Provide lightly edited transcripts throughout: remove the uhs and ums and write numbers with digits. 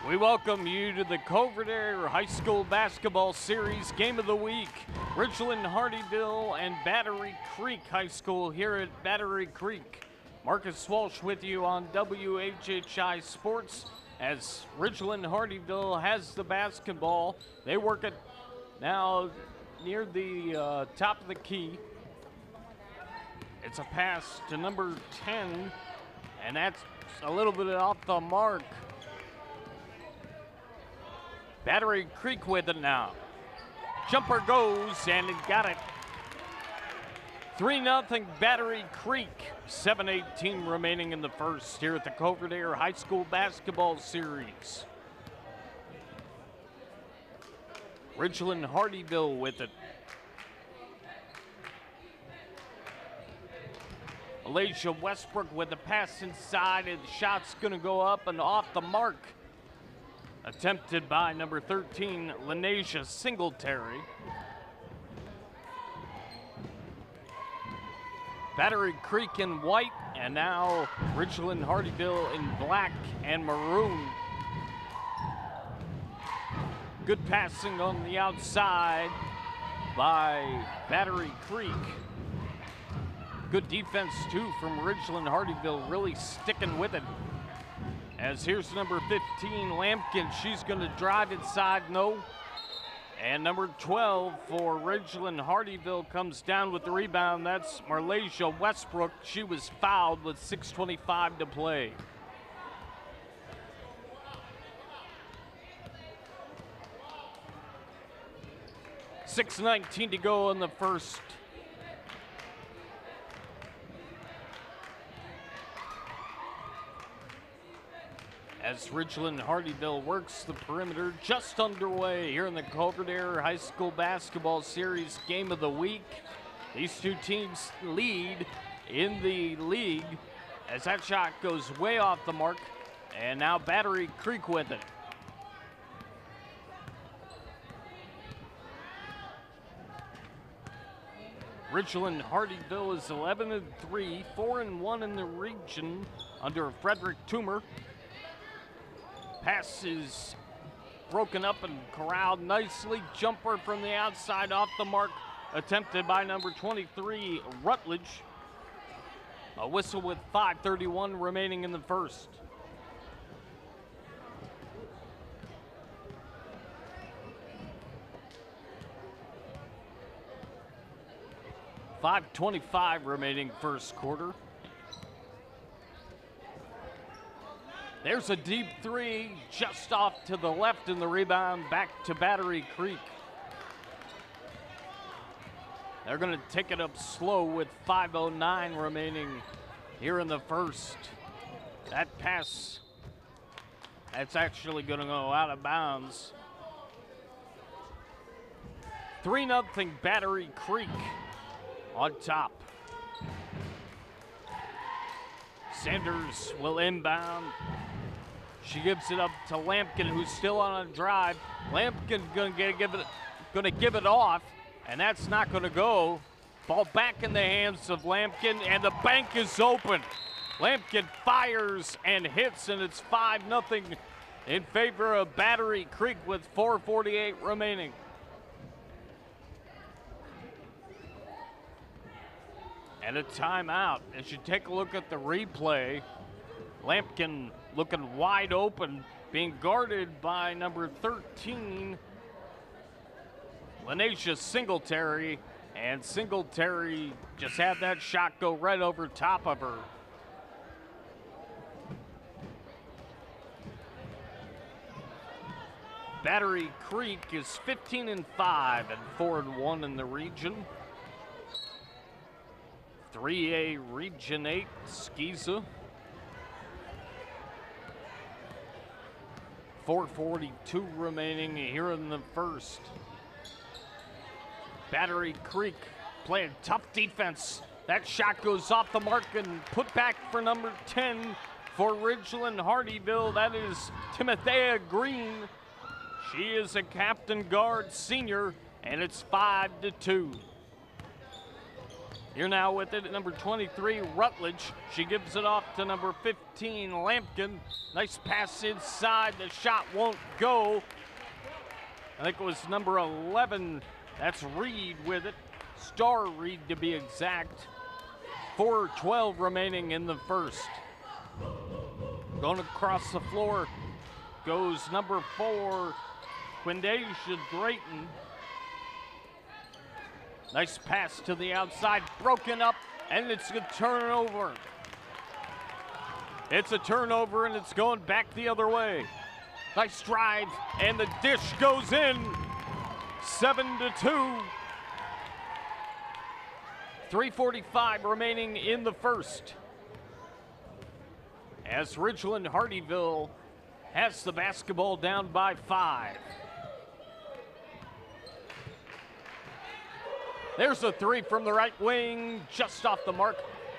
We welcome you to the Coverdale High School Basketball Series Game of the Week. Ridgeland-Hardeeville and Battery Creek High School here at Battery Creek. Marcus Walsh with you on WHHI Sports as Ridgeland-Hardeeville has the basketball. They work it now near the top of the key. It's a pass to number 10, and that's a little bit off the mark. Battery Creek with it now. Jumper goes, and it got it. 3-0 Battery Creek. 7:18 remaining in the first here at the Coverdale High School Basketball Series. Ridgeland-Hardeeville with it. Malaysia Westbrook with the pass inside, and the shot's going to go up and off the mark. Attempted by number 13, Lenasia Singletary. Battery Creek in white, and now Ridgeland-Hardeeville in black and maroon. Good passing on the outside by Battery Creek. Good defense, too, from Ridgeland-Hardeeville, really sticking with it. As here's number 15, Lampkin. She's going to drive inside, no. And number 12 for Ridgeland-Hardeeville comes down with the rebound. That's Malaysia Westbrook. She was fouled with 6:25 to play. $6:19 to go in the first. As Ridgeland-Hardeeville works the perimeter, just underway here in the Coverdale High School Basketball Series Game of the Week. These two teams lead in the league as that shot goes way off the mark, and now Battery Creek with it. Ridgeland-Hardeeville is 11-3, 4-1 in the region under Frederick Toomer. Pass is broken up and corralled nicely. Jumper from the outside off the mark, attempted by number 23, Rutledge. A whistle with 5:31 remaining in the first. $5:25 remaining first quarter. There's a deep three, just off to the left in the rebound, back to Battery Creek. They're going to take it up slow with 5:09 remaining here in the first. That pass, that's actually going to go out of bounds. 3-0 Battery Creek on top. Sanders will inbound. She gives it up to Lampkin, who's still on a drive. Lampkin gonna give it off, and that's not gonna go. Ball back in the hands of Lampkin, and the bank is open. Lampkin fires and hits, and it's 5-0 in favor of Battery Creek with 4:48 remaining. And a timeout. As you take a look at the replay, Lampkin looking wide open, being guarded by number 13, Lenasia Singletary, and Singletary just had that shot go right over top of her. Battery Creek is 15-5 and 4-1 in the region. 3A Region 8, Skeeza. 4:42 remaining here in the first. Battery Creek playing tough defense. That shot goes off the mark and put back for number 10 for Ridgeland-Hardeeville. That is Timothea Green. She is a captain guard senior, and it's 5-2. Here now with it at number 23, Rutledge. She gives it off to number 15, Lampkin. Nice pass inside. The shot won't go. I think it was number 11. That's Reed with it. Star Reed to be exact. 4:12 remaining in the first. Going across the floor goes number 4, Quindasia Drayton. Nice pass to the outside, broken up, and it's a turnover. It's a turnover, and it's going back the other way. Nice drive, and the dish goes in. 7-2. 3:45 remaining in the first. As Ridgeland-Hardeeville has the basketball down by 5. There's a three from the right wing, just off the mark,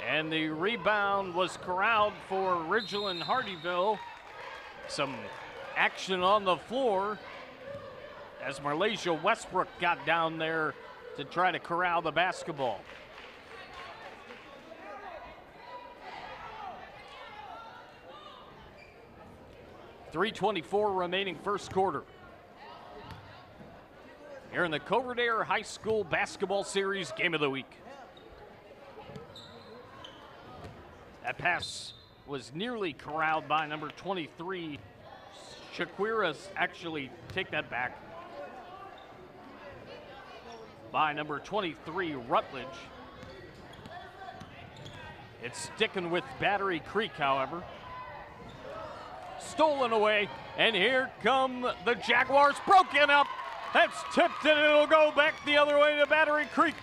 and the rebound was corralled for Ridgeland-Hardeeville. Some action on the floor as Malaysia Westbrook got down there to try to corral the basketball. .324 remaining first quarter. Here in the Coverdale High School Basketball Series Game of the Week. That pass was nearly corralled by number 23. Shaquiras, actually take that back. By number 23, Rutledge. It's sticking with Battery Creek, however. Stolen away, and here come the Jaguars, broken up. That's tipped, and it'll go back the other way to Battery Creek.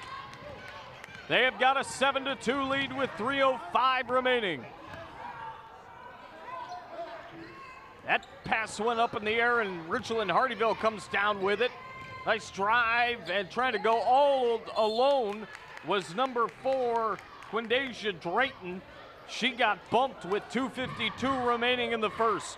They have got a 7-2 lead with 3:05 remaining. That pass went up in the air, and Ridgeland-Hardeeville comes down with it. Nice drive, and trying to go all alone was number 4, Quindasia Drayton. She got bumped with 2:52 remaining in the first.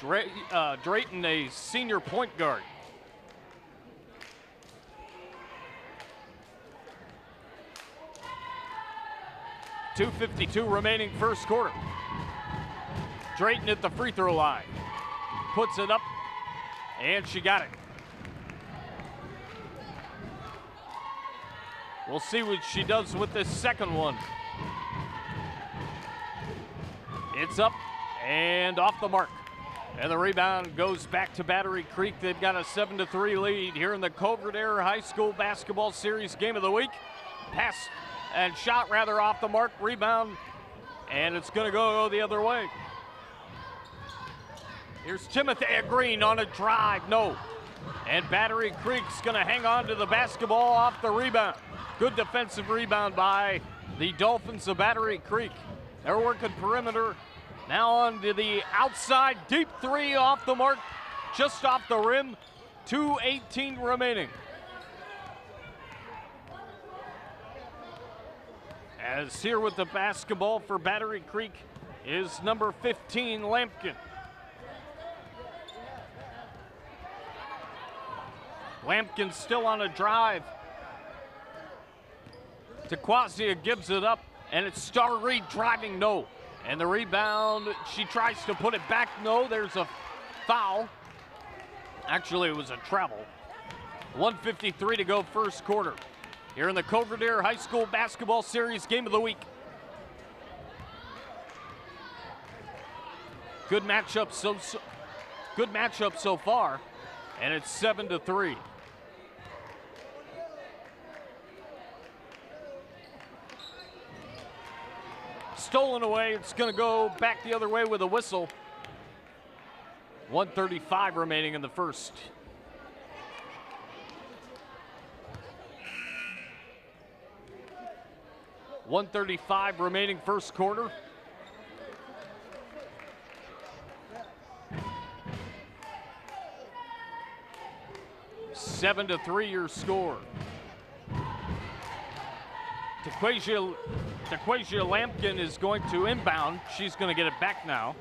Drayton, a senior point guard. .252 remaining first quarter. Drayton at the free throw line. Puts it up, and she got it. We'll see what she does with this second one. It's up and off the mark. And the rebound goes back to Battery Creek. They've got a 7-3 lead here in the Coverdale High School Basketball Series Game of the Week. Pass and shot rather off the mark, rebound, and it's gonna go the other way. Here's Timothy Green on a drive, no. And Battery Creek's gonna hang on to the basketball off the rebound. Good defensive rebound by the Dolphins of Battery Creek. They're working perimeter. Now on to the outside, deep three off the mark, just off the rim, 2:18 remaining. As here with the basketball for Battery Creek is number 15, Lampkin. Lampkin still on a drive. Tequasia gives it up, and it's Star Reed driving, no. And the rebound, she tries to put it back, no, there's a foul. Actually, it was a travel. 1:53 to go first quarter. Here in the Coverdale High School Basketball Series Game of the Week. Good matchup so far, and it's 7-3. Stolen away, it's gonna go back the other way with a whistle. 1:35 remaining in the first. .135 remaining first quarter. Seven to 3 your score. Tequasia Lampkin is going to inbound. She's going to get it back now.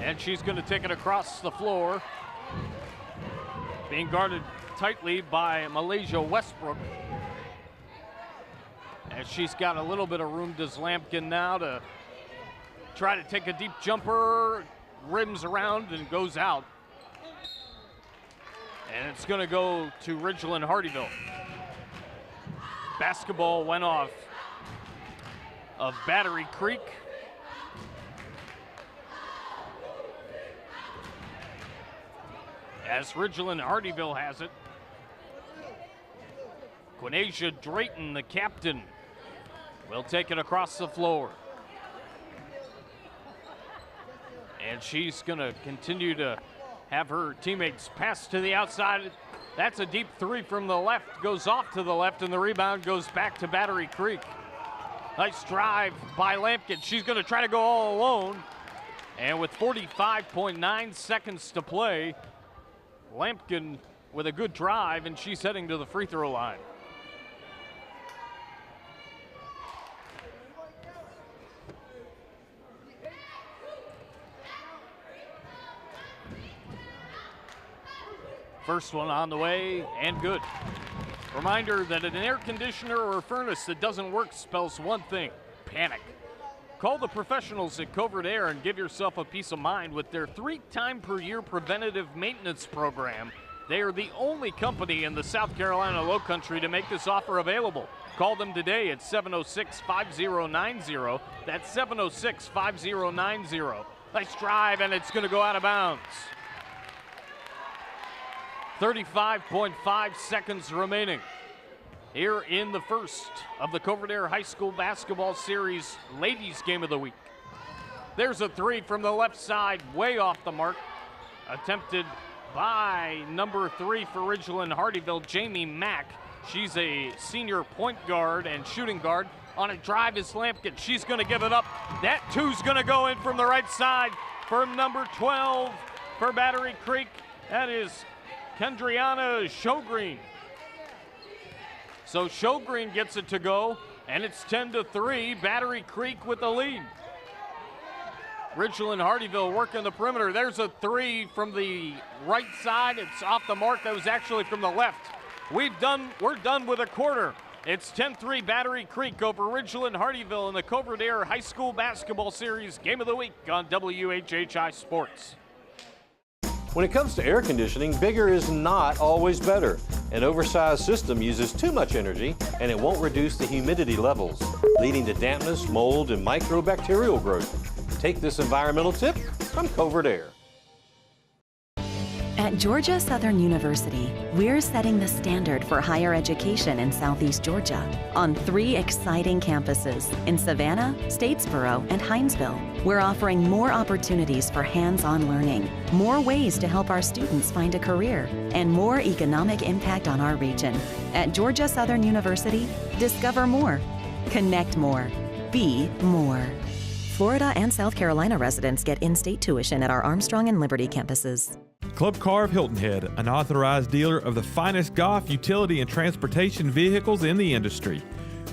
And she's going to take it across the floor. Being guarded tightly by Malaysia Westbrook. And she's got a little bit of room, does Lampkin, now to try to take a deep jumper, rims around and goes out. And it's going to go to Ridgeland-Hardeeville. Basketball went off of Battery Creek. As Ridgeland-Hardeeville has it. Quinasia Drayton, the captain, will take it across the floor. And she's going to continue to have her teammates pass to the outside. That's a deep three from the left, goes off to the left, and the rebound goes back to Battery Creek. Nice drive by Lampkin. She's going to try to go all alone. And with 45.9 seconds to play, Lampkin with a good drive, and she's heading to the free throw line. First one on the way, and good. Reminder that an air conditioner or a furnace that doesn't work spells one thing: panic. Call the professionals at Covert Air and give yourself a peace of mind with their 3-time-per-year preventative maintenance program. They are the only company in the South Carolina Lowcountry to make this offer available. Call them today at 706-5090. That's 706-5090. Nice drive, and it's going to go out of bounds. 35.5 seconds remaining here in the first of the Covert Air High School Basketball Series Ladies Game of the Week. There's a three from the left side, way off the mark. Attempted by number 3 for Ridgeland-Hardeeville, Jamie Mack. She's a senior point guard and shooting guard. On a drive is Lampkin. She's going to give it up. That two's going to go in from the right side from number 12 for Battery Creek. That is Kendriana Shogreen. So Shogreen gets it to go, and it's 10-3, Battery Creek with the lead. Ridgeland-Hardeeville working the perimeter. There's a three from the right side. It's off the mark. That was actually from the left. We're done with a quarter. It's 10-3 Battery Creek over Ridgeland-Hardeeville in the Covert Air High School Basketball Series Game of the Week on WHHI Sports. When it comes to air conditioning, bigger is not always better. An oversized system uses too much energy, and it won't reduce the humidity levels, leading to dampness, mold, and microbacterial growth. Take this environmental tip from Covert Air. At Georgia Southern University, we're setting the standard for higher education in Southeast Georgia on 3 exciting campuses in Savannah, Statesboro, and Hinesville. We're offering more opportunities for hands-on learning, more ways to help our students find a career, and more economic impact on our region. At Georgia Southern University, discover more, connect more, be more. Florida and South Carolina residents get in-state tuition at our Armstrong and Liberty campuses. Club Car of Hilton Head, an authorized dealer of the finest golf, utility, and transportation vehicles in the industry.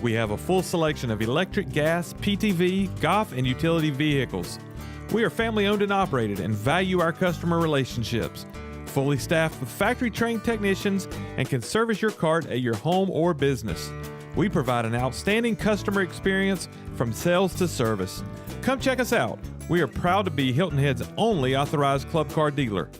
We have a full selection of electric, gas, PTV, golf, and utility vehicles. We are family owned and operated and value our customer relationships. Fully staffed with factory-trained technicians and can service your cart at your home or business. We provide an outstanding customer experience from sales to service. Come check us out. We are proud to be Hilton Head's only authorized club car dealer.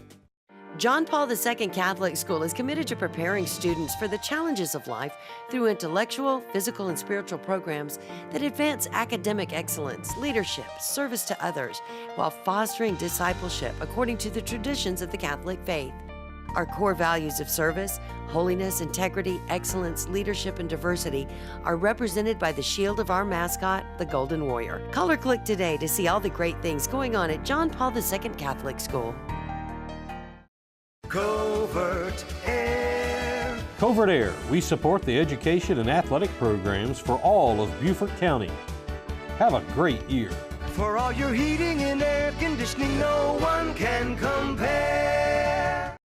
John Paul II Catholic School is committed to preparing students for the challenges of life through intellectual, physical, and spiritual programs that advance academic excellence, leadership, service to others, while fostering discipleship according to the traditions of the Catholic faith. Our core values of service, holiness, integrity, excellence, leadership, and diversity are represented by the shield of our mascot, the Golden Warrior. Call or click today to see all the great things going on at John Paul II Catholic School. Covert Air. Covert Air, we support the education and athletic programs for all of Beaufort County. Have a great year. For all your heating and air conditioning, no one can compare.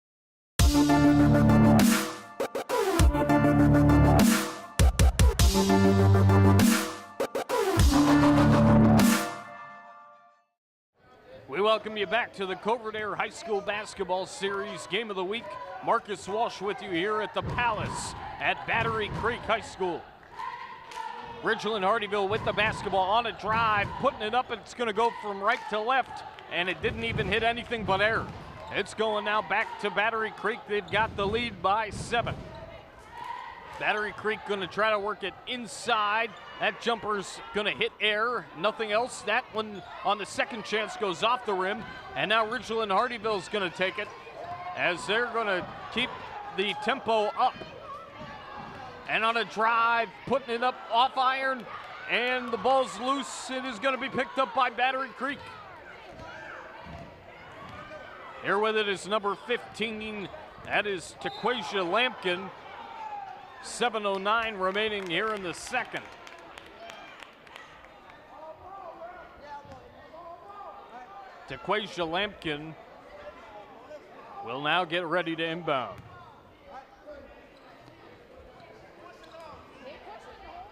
We welcome welcome you back to the Coverdale High School Basketball Series Game of the Week. Marcus Walsh with you here at the Palace at Battery Creek High School. Ridgeland-Hardeeville with the basketball on a drive, putting it up, and it's going to go from right to left, and it didn't even hit anything but air. It's going now back to Battery Creek. They've got the lead by 7. Battery Creek going to try to work it inside. That jumper's going to hit air, nothing else. That one on the second chance goes off the rim, and now Ridgeland-Hardeeville is going to take it as they're going to keep the tempo up. And on a drive, putting it up off iron, and the ball's loose. It is going to be picked up by Battery Creek. Here with it is number 15. That is Taquasia Lampkin. 7:09 remaining here in the second. Taquasia Lampkin will now get ready to inbound.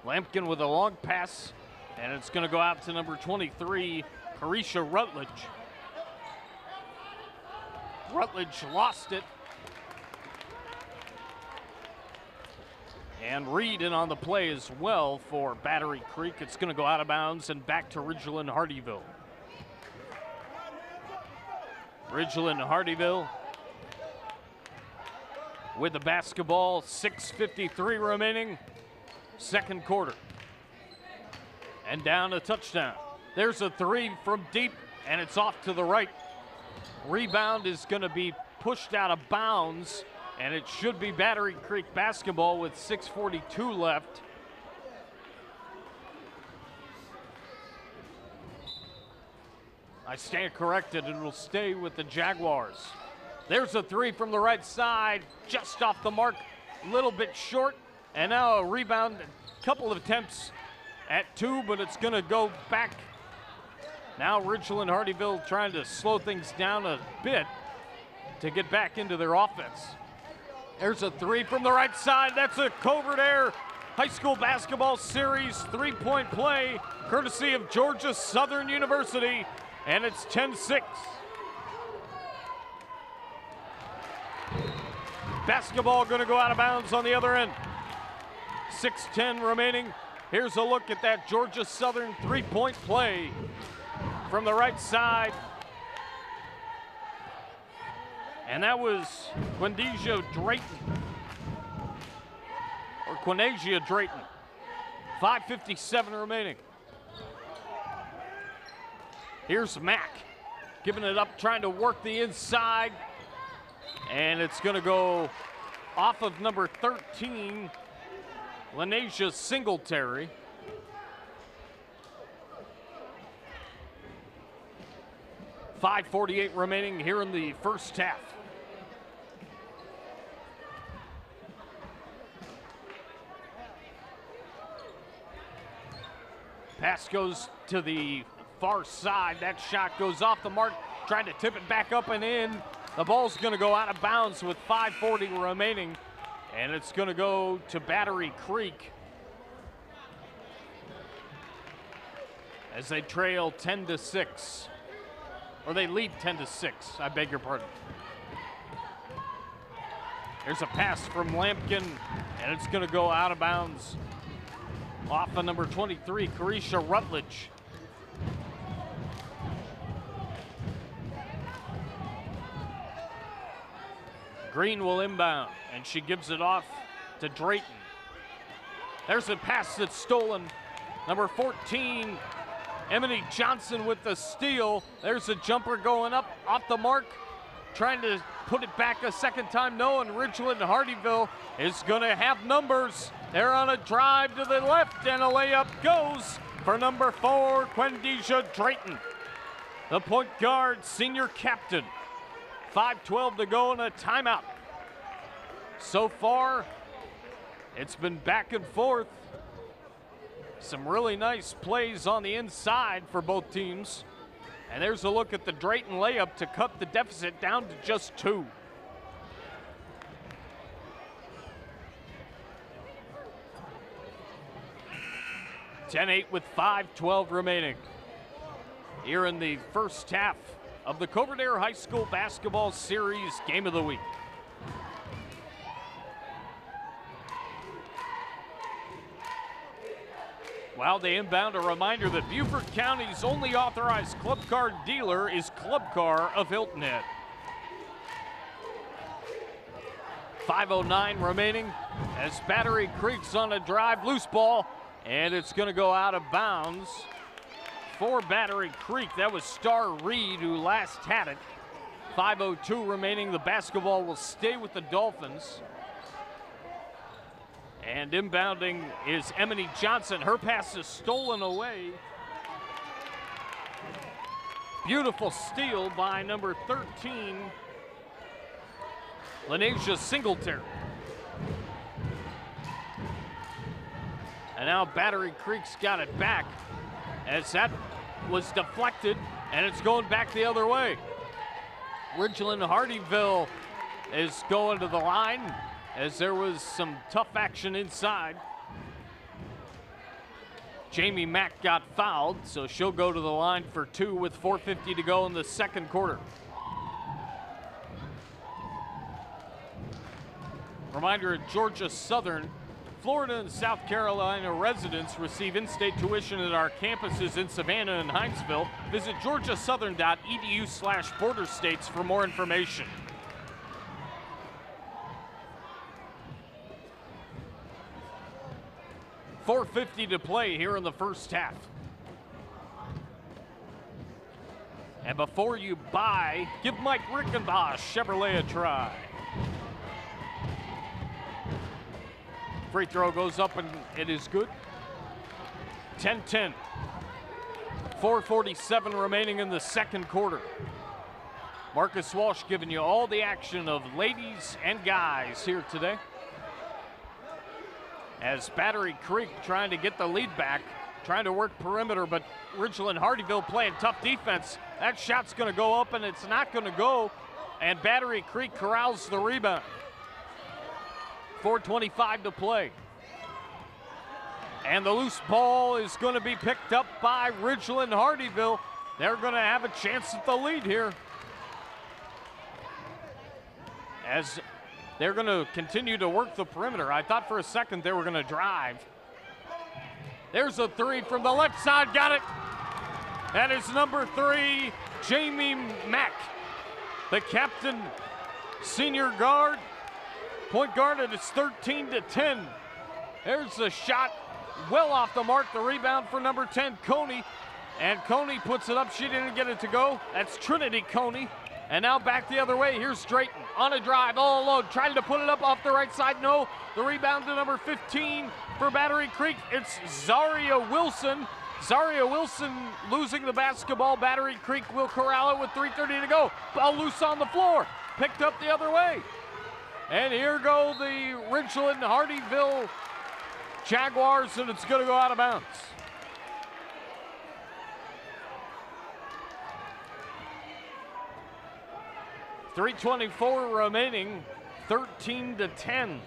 Lampkin with a long pass, and it's going to go out to number 23, Carisha Rutledge. Rutledge lost it. And Reed in on the play as well for Battery Creek. It's going to go out of bounds and back to Ridgeland-Hardeeville. Ridgeland-Hardeeville with the basketball, 6:53 remaining, second quarter. And down a touchdown. There's a three from deep, and it's off to the right. Rebound is going to be pushed out of bounds, and it should be Battery Creek basketball with 6:42 left. I stand corrected, and will stay with the Jaguars. There's a three from the right side, just off the mark, a little bit short, and now a rebound, a couple of attempts at 2, but it's gonna go back. Now Ridgeland-Hardeeville trying to slow things down a bit to get back into their offense. There's a three from the right side. That's a Coverdale High School Basketball Series three-point play, courtesy of Georgia Southern University, and it's 10-6. Basketball going to go out of bounds on the other end. 6:10 remaining. Here's a look at that Georgia Southern three-point play from the right side. And that was Quindesia Drayton. Or Quinasia Drayton. 5:57 remaining. Here's Mack giving it up, trying to work the inside. And it's going to go off of number 13, Lenasia Singletary. .548 remaining here in the first half. Pass goes to the far side. That shot goes off the mark, trying to tip it back up and in. The ball's going to go out of bounds with 5:40 remaining, and it's going to go to Battery Creek as they trail 10-6. Or they lead 10-6, I beg your pardon. There's a pass from Lampkin, and it's going to go out of bounds off of number 23, Carisha Rutledge. Green will inbound, and she gives it off to Drayton. There's a pass that's stolen. Number 14, Emily Johnson with the steal. There's a jumper going up off the mark, trying to put it back a second time. No, and Ridgeland-Hardeeville is going to have numbers. They're on a drive to the left, and a layup goes for number 4, Quindesia Drayton, the point guard, senior captain. 5:12 to go in a timeout. So far, it's been back and forth. Some really nice plays on the inside for both teams. And there's a look at the Drayton layup to cut the deficit down to just 2. (10-8) with 5:12 remaining. Here in the first half of the Coverdale High School Basketball Series Game of the Week. While they inbound, a reminder that Beaufort County's only authorized club car dealer is Club Car of Hilton Head. 5:09 remaining as Battery Creek's on a drive, loose ball, and it's going to go out of bounds for Battery Creek. That was Star Reed who last had it. 5:02 remaining. The basketball will stay with the Dolphins. And inbounding is Emily Johnson. Her pass is stolen away. Beautiful steal by number 13, Lenasia Singletary. And now Battery Creek's got it back as that was deflected, and it's going back the other way. Ridgeland-Hardeeville is going to the line as there was some tough action inside. Jamie Mack got fouled, so she'll go to the line for 2 with 4:50 to go in the second quarter. Reminder at Georgia Southern, Florida and South Carolina residents receive in-state tuition at our campuses in Savannah and Hinesville. Visit georgiasouthern.edu/border states for more information. .450 to play here in the first half. And before you buy, give Mike Rickenbosch Chevrolet a try. Free throw goes up and it is good. 10-10. 4:47 remaining in the second quarter. Marcus Walsh giving you all the action of ladies and guys here today. As Battery Creek trying to get the lead back, trying to work perimeter, but Ridgeland-Hardeeville playing tough defense. That shot's going to go up, and it's not going to go, and Battery Creek corrals the rebound. 4:25 to play. And the loose ball is going to be picked up by Ridgeland-Hardeeville. They're going to have a chance at the lead here, as they're going to continue to work the perimeter. I thought for a second they were going to drive. There's a three from the left side. Got it. That is number 3, Jamie Mack, the captain, senior guard, point guard. It is 13-10. There's a shot well off the mark. The rebound for number 10, Coney. And Coney puts it up. She didn't get it to go. That's Trinity Coney. And now back the other way. Here's Drayton on a drive, all alone, trying to put it up off the right side. No, the rebound to number 15 for Battery Creek. It's Zaria Wilson. Zaria Wilson losing the basketball. Battery Creek will corral it with 3:30 to go. Ball loose on the floor. Picked up the other way. And here go the Ridgeland-Hardeeville Jaguars, and it's going to go out of bounds. .324 remaining, 13-10.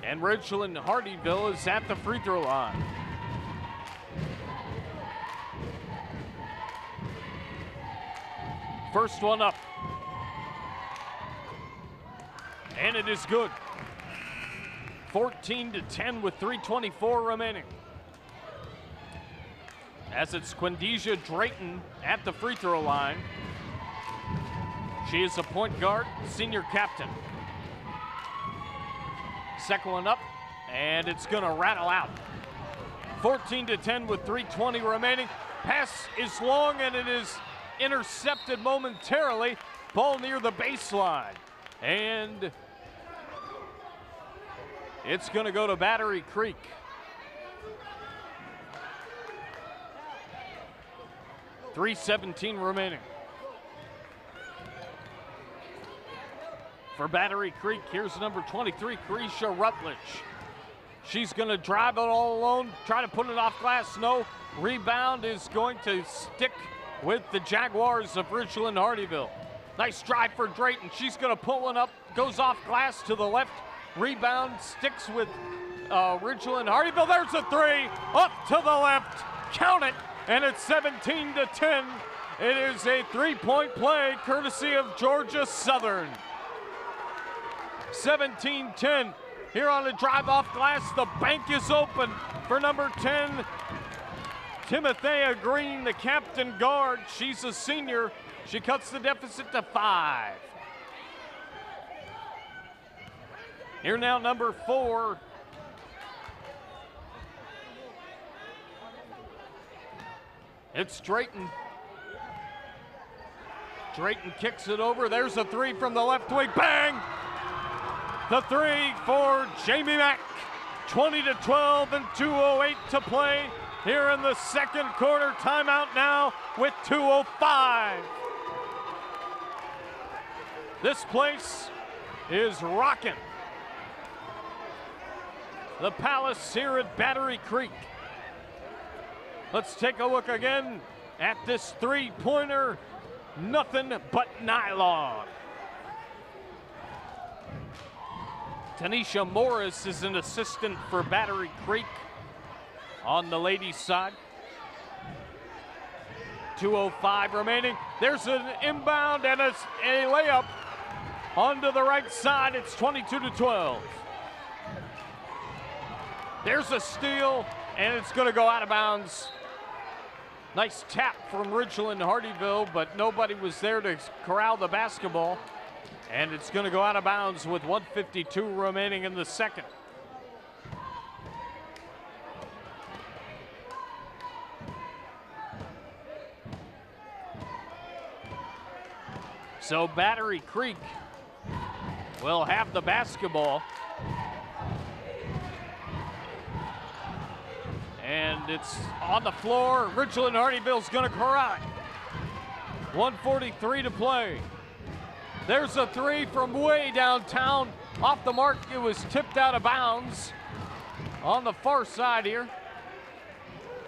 And Ridgeland-Hardeeville is at the free throw line. First one up. And it is good. 14-10 with 3:24 remaining. As it's Quindesia Drayton at the free throw line. She is a point guard, senior captain. Second one up, and it's gonna rattle out. 14-10 with 3:20 remaining. Pass is long, and it is intercepted momentarily. Ball near the baseline. And it's gonna go to Battery Creek. .317 remaining. For Battery Creek, here's number 23, Carisha Rutledge. She's going to drive it all alone, try to put it off glass. No. Rebound is going to stick with the Jaguars of Ridgeland-Hardeeville. Nice drive for Drayton. She's going to pull one up, goes off glass to the left. Rebound sticks with Ridgeland-Hardeeville. There's a three, up to the left. Count it. and it's 17-10. It is a three-point play courtesy of Georgia Southern. 17-10. Here on the drive off glass, the bank is open for number 10, Timothea Green, the captain guard. She's a senior. She cuts the deficit to 5. Here now, number 4. It's Drayton. Drayton kicks it over. There's a 3 from the left wing. Bang! The 3 for Jamie Mack. 20-12 and 2:08 to play here in the second quarter. Timeout now with 2:05. This place is rocking. The Palace here at Battery Creek. Let's take a look again at this three-pointer. Nothing but nylon. Tanisha Morris is an assistant for Battery Creek on the ladies' side. 2:05 remaining. There's an inbound and a layup onto the right side. It's 22-12. There's a steal, and it's going to go out of bounds. Nice tap from Ridgeland-Hardeeville, but nobody was there to corral the basketball. And it's going to go out of bounds with 1:52 remaining in the second. So Battery Creek will have the basketball. And it's on the floor. Ridgeland-Hardeeville's going to corral it. 1:43 to play. There's a 3 from way downtown. Off the mark, it was tipped out of bounds on the far side here.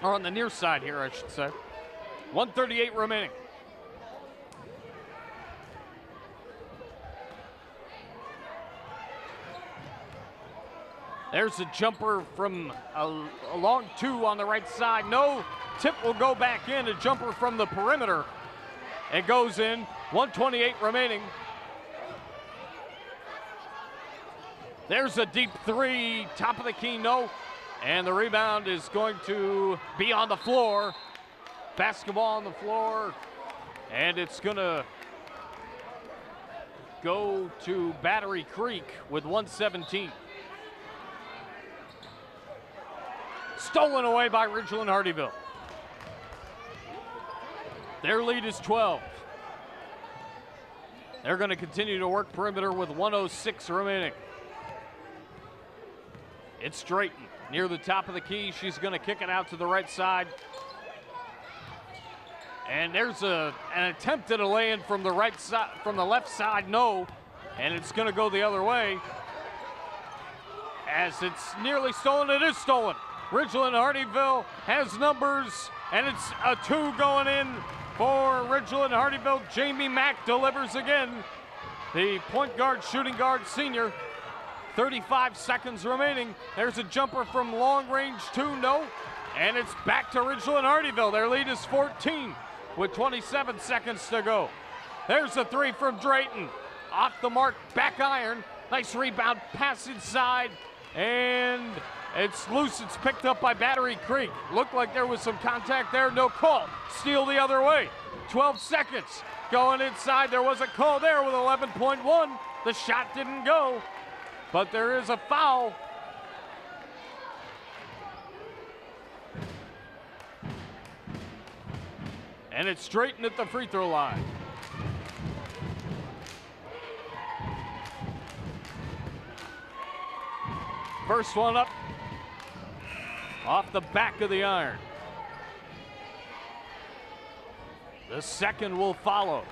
Or on the near side here, I should say. 1:38 remaining. There's a jumper from a long 2 on the right side. No, tip will go back in. A jumper from the perimeter. It goes in. 1:28 remaining. There's a deep 3, top of the key, no. And the rebound is going to be on the floor. Basketball on the floor. And it's going to go to Battery Creek with 1:17. Stolen away by Ridgeland-Hardeeville. Their lead is 12. They're going to continue to work perimeter with 1:06 remaining. It's Drayton near the top of the key. She's going to kick it out to the right side. And there's an attempt at a lay-in from the right side, from the left side, no. And it's going to go the other way. As it's nearly stolen, it is stolen. Ridgeland-Hardeeville has numbers, and it's a 2 going in for Ridgeland-Hardeeville. Jamie Mack delivers again. The point guard, shooting guard, senior. 35 seconds remaining. There's a jumper from long range 2, no. And it's back to Ridgeland-Hardeeville. Their lead is 14 with 27 seconds to go. There's a 3 from Drayton. Off the mark, back iron. Nice rebound, pass inside. And it's loose. It's picked up by Battery Creek. Looked like there was some contact there. No call. Steal the other way. 12 seconds going inside. There was a call there with 11.1. The shot didn't go, but there is a foul. And it's Drayton at the free throw line. First one up off the back of the iron. The second will follow.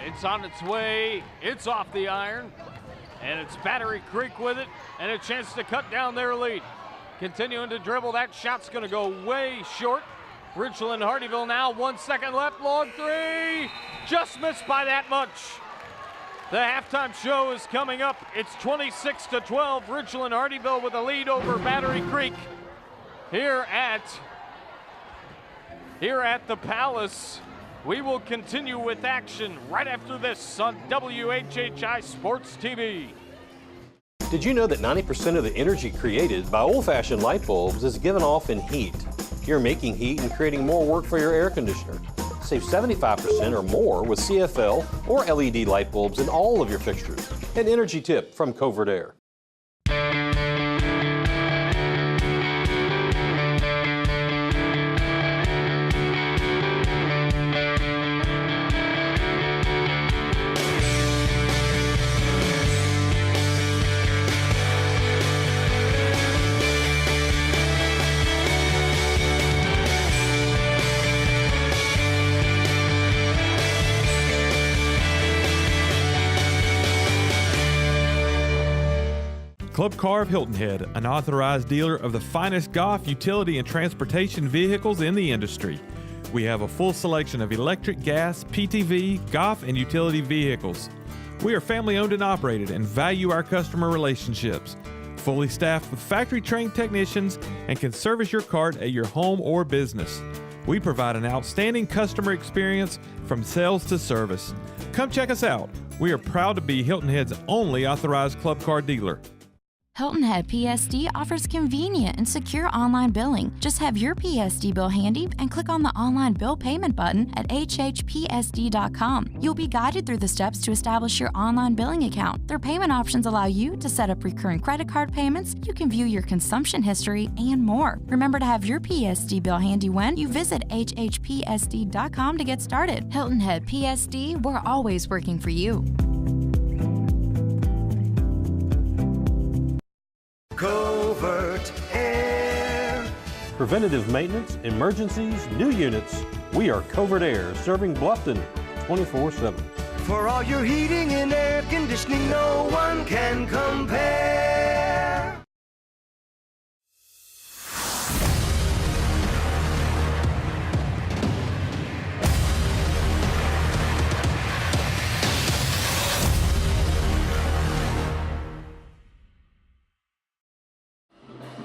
It's on its way. It's off the iron. And it's Battery Creek with it. And a chance to cut down their lead. Continuing to dribble. That shot's going to go way short. Ridgeland-Hardeeville now, 1 second left, long three, just missed by that much. The halftime show is coming up. It's 26-12, Ridgeland-Hardeeville with a lead over Battery Creek here at the Palace. We will continue with action right after this on WHHI Sports TV. Did you know that 90% of the energy created by old-fashioned light bulbs is given off in heat? You're making heat and creating more work for your air conditioner. Save 75% or more with CFL or LED light bulbs in all of your fixtures. An energy tip from Covert Air. Club Car of Hilton Head, an authorized dealer of the finest golf, utility, and transportation vehicles in the industry. We have a full selection of electric, gas, PTV, golf, and utility vehicles. We are family owned and operated and value our customer relationships. Fully staffed with factory-trained technicians and can service your cart at your home or business. We provide an outstanding customer experience from sales to service. Come check us out. We are proud to be Hilton Head's only authorized club car dealer. Hilton Head PSD offers convenient and secure online billing. Just have your PSD bill handy and click on the online bill payment button at WHHPSD.com. You'll be guided through the steps to establish your online billing account. Their payment options allow you to set up recurring credit card payments, you can view your consumption history, and more. Remember to have your PSD bill handy when you visit WHHPSD.com to get started. Hilton Head PSD, we're always working for you. Covert Air. Preventative maintenance, emergencies, new units. We are Covert Air, serving Bluffton 24/7. For all your heating and air conditioning, no one can compare.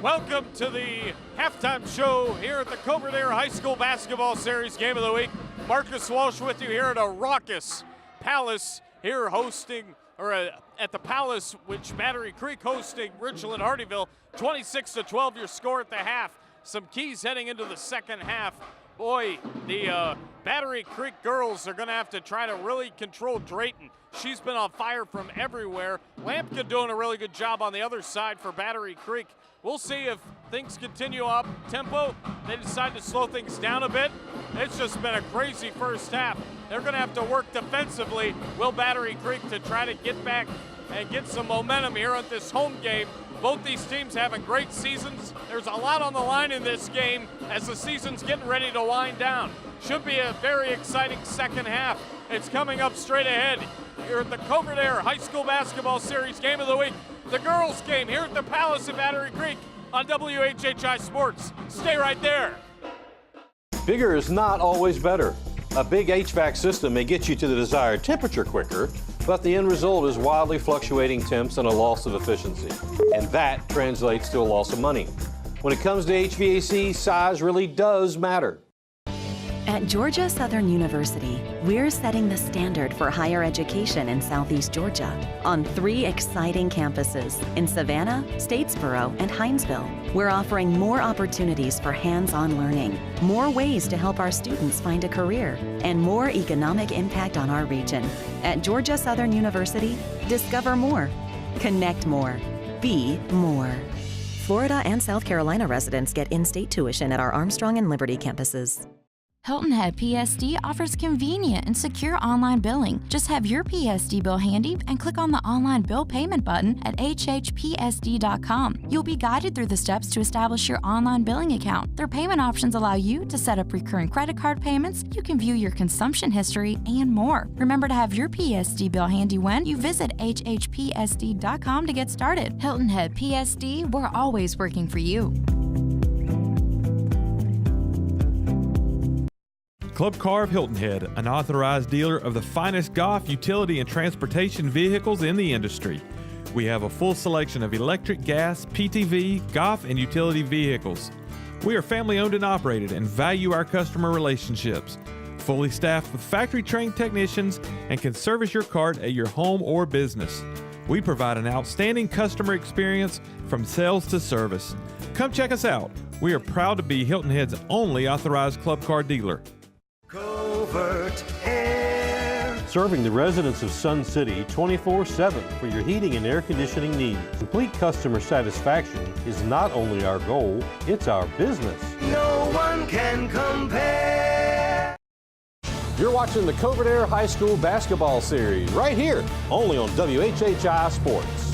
Welcome to the halftime show here at the Covert Air High School Basketball Series Game of the Week. Marcus Walsh with you here at a raucous Palace here at the Palace, which Battery Creek hosting Ridgeland-Hardeeville. 26-12 your score at the half. Some keys heading into the second half. Boy, the Battery Creek girls are going to have to try to really control Drayton. She's been on fire from everywhere. Lampkin doing a really good job on the other side for Battery Creek. We'll see if things continue up tempo. They decide to slow things down a bit. It's just been a crazy first half. They're going to have to work defensively, will Battery Creek, to try to get back and get some momentum here at this home game. Both these teams having great seasons. There's a lot on the line in this game as the season's getting ready to wind down. Should be a very exciting second half. It's coming up straight ahead here at the Covert Air High School Basketball Series Game of the Week. The girls' game here at the Palace of Battery Creek on WHHI Sports. Stay right there. Bigger is not always better. A big HVAC system may get you to the desired temperature quicker, but the end result is wildly fluctuating temps and a loss of efficiency. And that translates to a loss of money. When it comes to HVAC, size really does matter. At Georgia Southern University, we're setting the standard for higher education in Southeast Georgia on 3 exciting campuses in Savannah, Statesboro, and Hinesville. We're offering more opportunities for hands-on learning, more ways to help our students find a career, and more economic impact on our region. At Georgia Southern University, discover more, connect more, be more. Florida and South Carolina residents get in-state tuition at our Armstrong and Liberty campuses. Hilton Head PSD offers convenient and secure online billing. Just have your PSD bill handy and click on the online bill payment button at WHHPSD.com. You'll be guided through the steps to establish your online billing account. Their payment options allow you to set up recurring credit card payments, you can view your consumption history, and more. Remember to have your PSD bill handy when you visit WHHPSD.com to get started. Hilton Head PSD, we're always working for you. Club Car of Hilton Head, an authorized dealer of the finest golf, utility, and transportation vehicles in the industry. We have a full selection of electric, gas, PTV, golf, and utility vehicles. We are family owned and operated and value our customer relationships. Fully staffed with factory-trained technicians and can service your cart at your home or business. We provide an outstanding customer experience from sales to service. Come check us out. We are proud to be Hilton Head's only authorized club car dealer. Covert Air. Serving the residents of Sun City 24/7 for your heating and air conditioning needs. Complete customer satisfaction is not only our goal, it's our business. No one can compare. You're watching the Covert Air High School Basketball Series right here, only on WHHI Sports.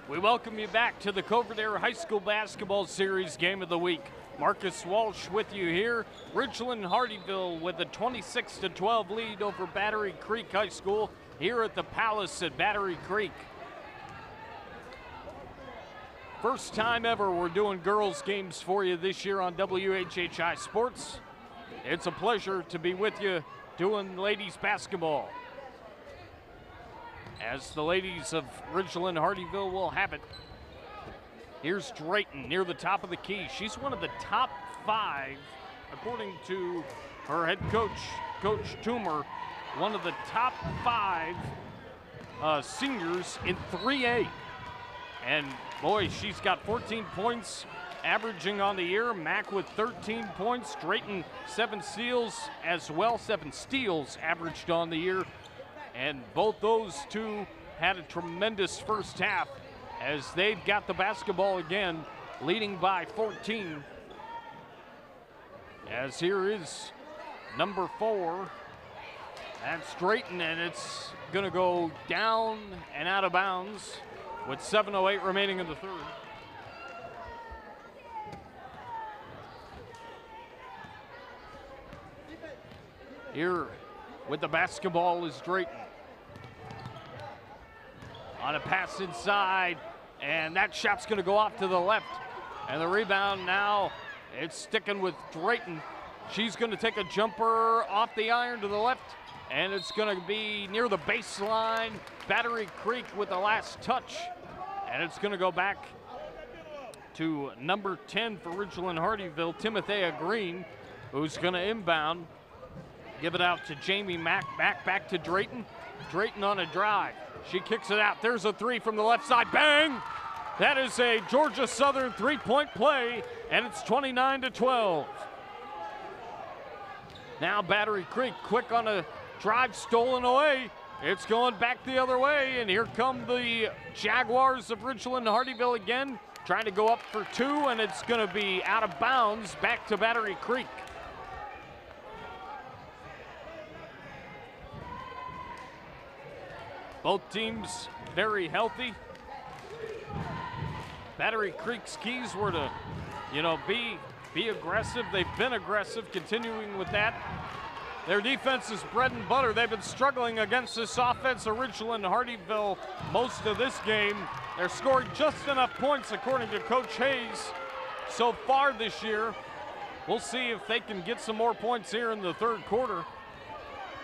We welcome you back to the Covert Air High School Basketball Series Game of the Week. Marcus Walsh with you here. Ridgeland-Hardeeville with a 26-12 lead over Battery Creek High School here at the Palace at Battery Creek. First time ever we're doing girls games for you this year on WHHI Sports. It's a pleasure to be with you doing ladies basketball, as the ladies of Ridgeland-Hardeeville will have it. Here's Drayton near the top of the key. She's one of the top 5, according to her head coach, Coach Toomer, one of the top 5 seniors in 3A. And boy, she's got 14 points averaging on the year. Mack with 13 points. Drayton 7 steals as well, 7 steals averaged on the year. And both those two had a tremendous first half as they've got the basketball again, leading by 14. As here is number 4. That's Drayton, and it's going to go down and out of bounds with 7:08 remaining in the third. Here with the basketball is Drayton. On a pass inside, and that shot's going to go off to the left. And the rebound now, it's sticking with Drayton. She's going to take a jumper off the iron to the left, and it's going to be near the baseline. Battery Creek with the last touch, and it's going to go back to number 10 for Ridgeland-Hardeeville, Timothea Green, who's going to inbound. Give it out to Jamie Mack. Mack back to Drayton. Drayton on a drive. She kicks it out. There's a 3 from the left side. Bang! That is a Georgia Southern 3-point play, and it's 29-12. Now Battery Creek quick on a drive, stolen away. It's going back the other way, and here come the Jaguars of Ridgeland-Hardeeville again, trying to go up for 2, and it's going to be out of bounds back to Battery Creek. Both teams very healthy. Battery Creek's keys were to, be aggressive. They've been aggressive, continuing with that. Their defense is bread and butter. They've been struggling against this offense of Ridgeland-Hardeeville most of this game. They're scoring just enough points, according to Coach Hayes, so far this year. We'll see if they can get some more points here in the third quarter.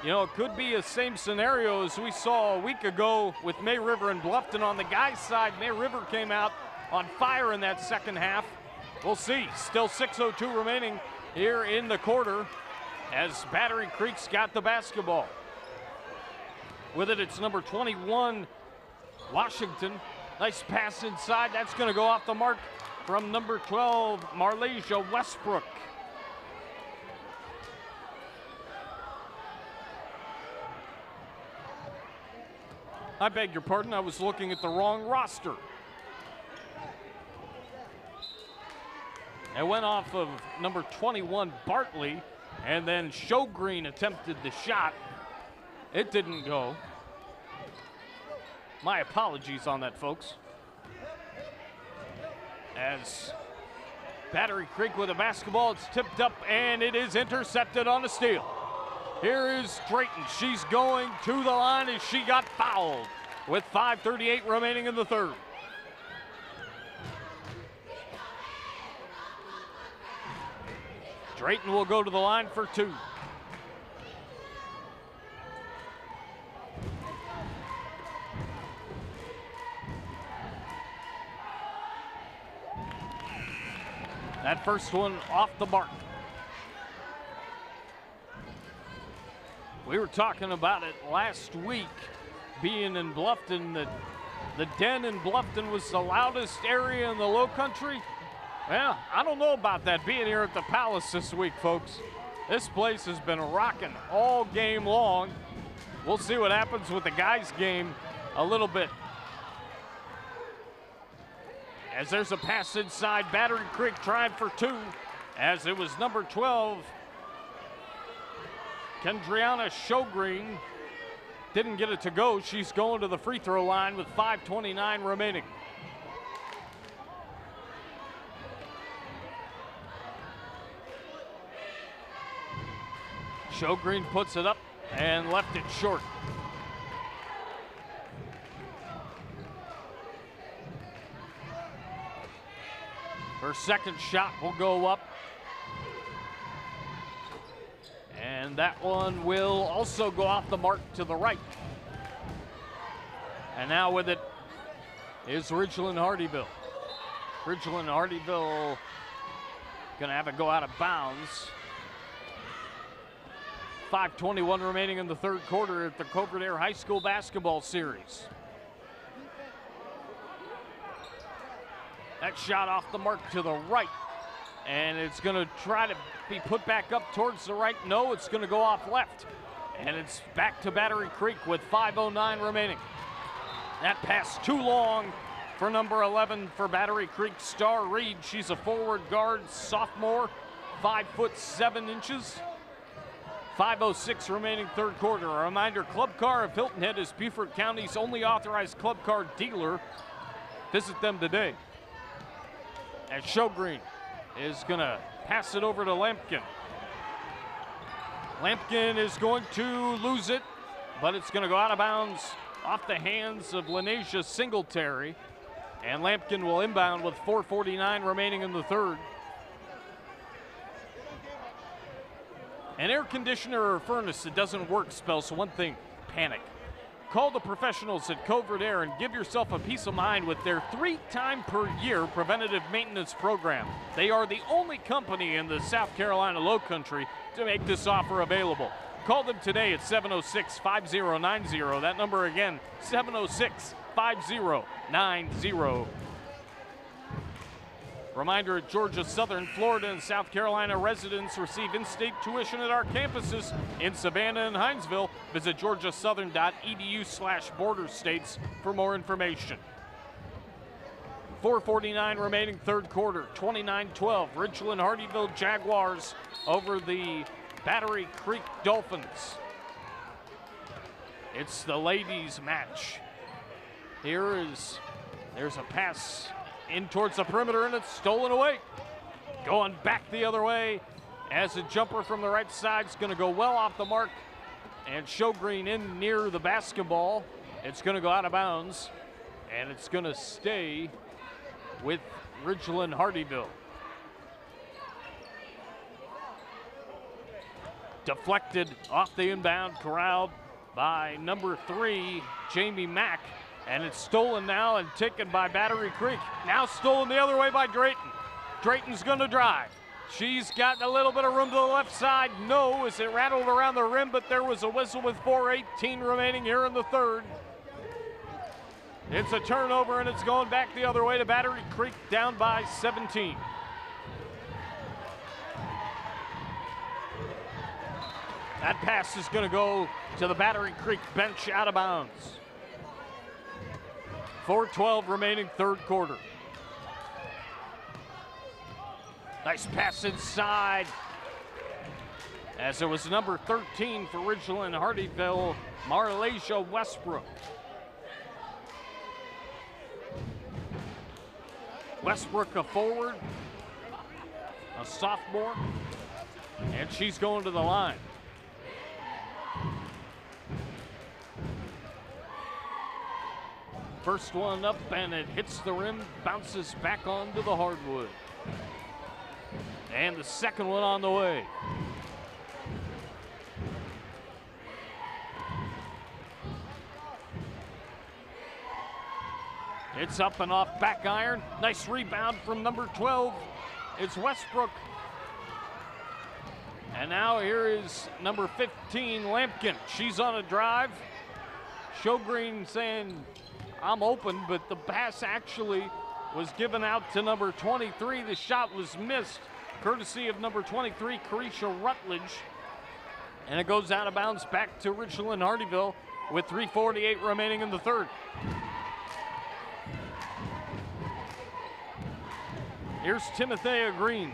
It could be the same scenario as we saw a week ago with May River and Bluffton. On the guys' side, May River came out on fire in that second half. We'll see. Still 6:02 remaining here in the quarter as Battery Creek's got the basketball. With it, it's number 21, Washington. Nice pass inside. That's going to go off the mark from number 12, Marlasia Westbrook. I beg your pardon, I was looking at the wrong roster. It went off of number 21, Bartley, and then Showgreen attempted the shot. It didn't go. My apologies on that, folks. As Battery Creek with a basketball, it's tipped up, and it is intercepted on a steal. Here is Drayton. She's going to the line, and she got fouled. with 5:38 remaining in the third. Drayton will go to the line for two. That first one off the mark. We were talking about it last week, being in Bluffton, that the den in Bluffton was the loudest area in the Lowcountry. Well, I don't know about that being here at the Palace this week, folks. This place has been rocking all game long. We'll see what happens with the guys' game a little bit. As there's a pass inside, Battery Creek trying for two, as it was number 12, Kendriana Shogreen, didn't get it to go. She's going to the free throw line with 5:29 remaining. Shogreen puts it up and left it short. Her second shot will go up. And that one will also go off the mark to the right. And now with it is Ridgeland-Hardeeville. Ridgeland-Hardeeville gonna have it go out of bounds. 5:21 remaining in the third quarter at the Covert High School basketball series. That shot off the mark to the right, and it's gonna try to be put back up towards the right. No, it's gonna go off left, and it's back to Battery Creek with 5:09 remaining. That pass too long for number 11 for Battery Creek, Star Reed. She's a forward guard, sophomore, 5'7". 5:06 remaining third quarter. A reminder, Club Car of Hilton Head is Beaufort County's only authorized club car dealer. Visit them today. As Shogreen is gonna pass it over to Lampkin. Lampkin is going to lose it, but it's gonna go out of bounds off the hands of Lenasia Singletary. And Lampkin will inbound with 4:49 remaining in the third. An air conditioner or furnace that doesn't work spells one thing: panic. Call the professionals at Covert Air and give yourself a peace of mind with their 3-time-per-year preventative maintenance program. They are the only company in the South Carolina Lowcountry to make this offer available. Call them today at 706-5090. That number again, 706-5090. Reminder, at Georgia Southern, Florida, and South Carolina residents receive in-state tuition at our campuses in Savannah and Hinesville. Visit georgiasouthern.edu/border states for more information. 4:49 remaining third quarter, 29-12. Ridgeland-Hardeeville Jaguars over the Battery Creek Dolphins. It's the ladies' match. There's a pass in towards the perimeter, and it's stolen away. Going back the other way as a jumper from the right side is going to go well off the mark, and Shogreen in near the basketball. It's going to go out of bounds, and it's going to stay with Ridgeland-Hardeeville. Deflected off the inbound, corralled by number 3, Jamie Mack. And it's stolen now and taken by Battery Creek. Now stolen the other way by Drayton. Drayton's gonna drive. She's got a little bit of room to the left side. No, as it rattled around the rim, but there was a whistle with 4:18 remaining here in the third. It's a turnover, and it's going back the other way to Battery Creek, down by 17. That pass is gonna go to the Battery Creek bench, out of bounds. 4:12 remaining third quarter. Nice pass inside, as it was number 13 for Ridgeland-Hardeeville, Marlasia Westbrook. Westbrook, a forward, a sophomore, and she's going to the line. First one up, and it hits the rim, bounces back onto the hardwood. And the second one on the way. It's up and off back iron. Nice rebound from number 12. It's Westbrook. And now here is number 15, Lampkin. She's on a drive. Shogreen saying, I'm open, but the pass actually was given out to number 23. The shot was missed, courtesy of number 23, Carisha Rutledge. And it goes out of bounds back to Ridgeland-Hardeeville with 3:48 remaining in the third. Here's Timothea Green.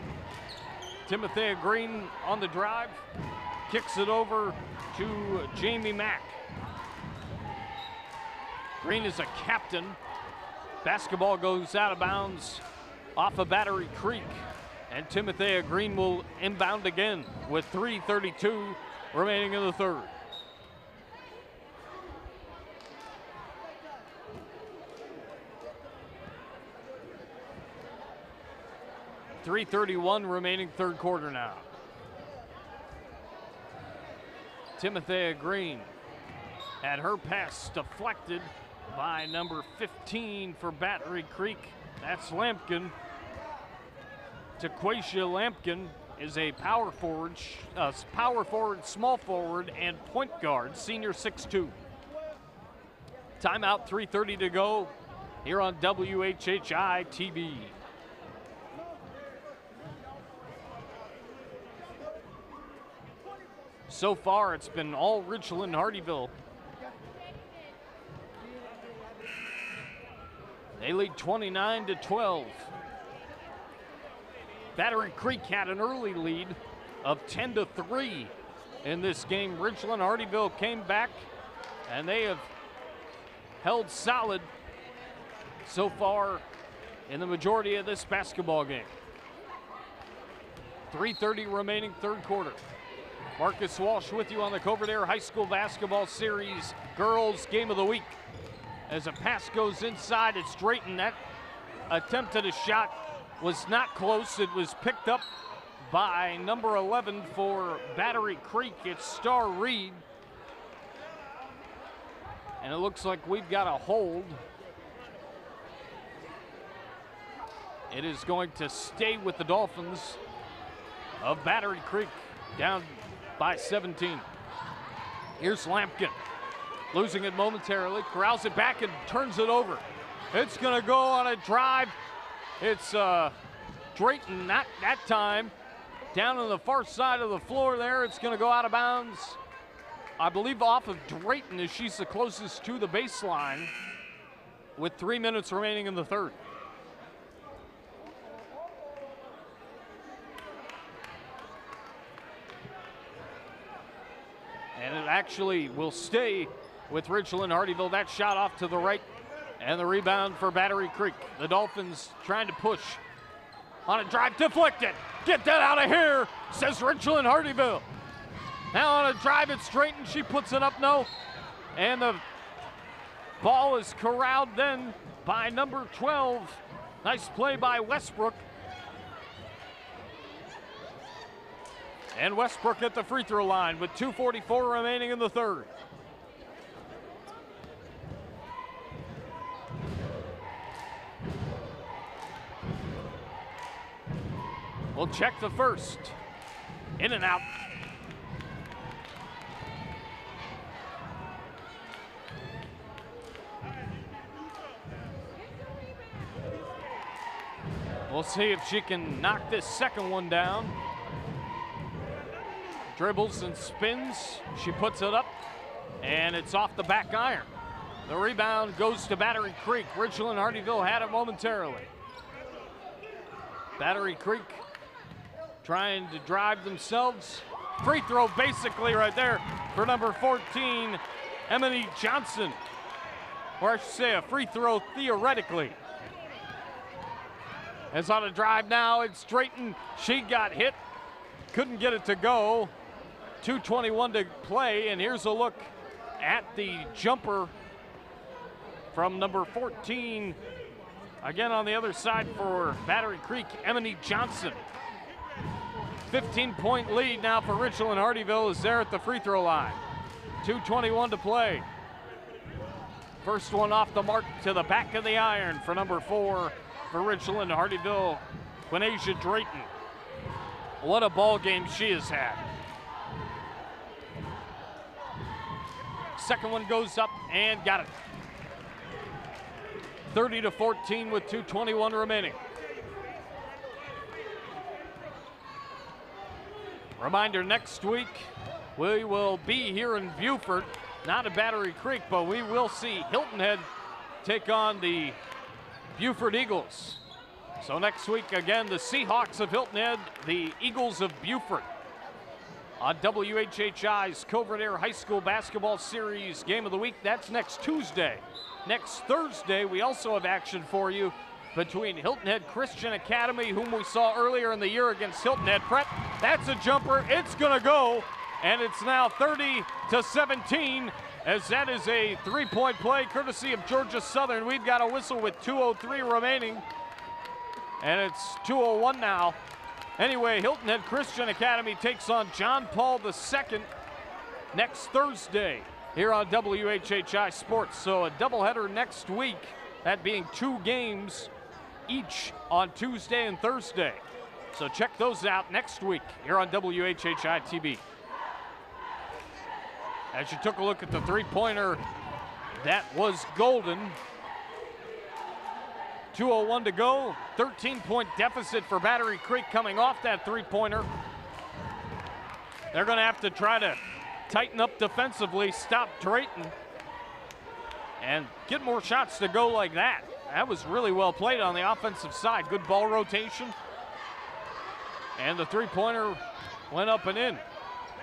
Timothea Green on the drive, kicks it over to Jamie Mack. Green is a captain. Basketball goes out of bounds off of Battery Creek, and Timothea Green will inbound again with 3:32 remaining in the third. .331 remaining third quarter now. Timothea Green had her pass deflected by number 15 for Battery Creek. That's Lampkin. Taquasia Lampkin is a power forward, small forward, and point guard, senior 6'2". Timeout, 3:30 to go here on WHHI-TV. So far, it's been all Ridgeland-Hardeeville. They lead 29-12. Battery Creek had an early lead of 10-3 in this game. Ridgeland-Hardeeville came back, and they have held solid so far in the majority of this basketball game. 3:30 remaining third quarter. Marcus Walsh with you on the Covert High School Basketball Series Girls Game of the Week. As a pass goes inside, it's Drayton. That attempt at a shot was not close. It was picked up by number 11 for Battery Creek. It's Star Reed. And it looks like we've got a hold. It is going to stay with the Dolphins of Battery Creek, down by 17. Here's Lampkin, losing it momentarily, corrals it back and turns it over. It's gonna go on a drive. It's Drayton, not that time, down on the far side of the floor there. It's gonna go out of bounds, I believe off of Drayton, as she's the closest to the baseline with 3 minutes remaining in the third. And it actually will stay with Ridgeland-Hardeeville. That shot off to the right, and the rebound for Battery Creek. The Dolphins trying to push on a drive, deflected. Get that out of here, says Ridgeland-Hardeeville. Now on a drive, it's Drayton. She puts it up, no. And the ball is corralled then by number 12. Nice play by Westbrook. And Westbrook at the free throw line with 2:44 remaining in the third. We'll check the first. In and out. We'll see if she can knock this second one down. Dribbles and spins. She puts it up, and it's off the back iron. The rebound goes to Battery Creek. Ridgeland-Hardeeville had it momentarily. Battery Creek trying to drive themselves. Free throw basically right there for number 14, Emily Johnson. Or I should say a free throw theoretically. As on a drive now, it's Drayton. She got hit, couldn't get it to go. 2:21 to play, and here's a look at the jumper from number 14. Again on the other side for Battery Creek, Emily Johnson. 15-point lead now for Ridgeland-Hardeeville is there at the free throw line. 2:21 to play. First one off the mark to the back of the iron for number 4 for Ridgeland-Hardeeville, Quinasia Drayton. What a ball game she has had. Second one goes up and got it. 30-14 with 2:21 remaining. Reminder, next week we will be here in Beaufort, not at Battery Creek, but we will see Hilton Head take on the Beaufort Eagles. So next week, again, the Seahawks of Hilton Head, the Eagles of Beaufort. On WHHI's Covert Air High School Basketball Series Game of the Week, that's next Tuesday. Next Thursday, we also have action for you between Hilton Head Christian Academy, whom we saw earlier in the year against Hilton Head Prep. That's a jumper, it's gonna go, and it's now 30-17, as that is a three-point play courtesy of Georgia Southern. We've got a whistle with 2:03 remaining, and it's 2:01 now. Anyway, Hilton Head Christian Academy takes on John Paul II next Thursday here on WHHI Sports. So a doubleheader next week, that being 2 games each on Tuesday and Thursday. So check those out next week here on WHHI-TV. As you took a look at the three-pointer, that was golden. 2:01 to go, 13-point deficit for Battery Creek coming off that three-pointer. They're gonna have to try to tighten up defensively, stop Drayton, and get more shots to go like that. That was really well played on the offensive side. Good ball rotation. And the three-pointer went up and in.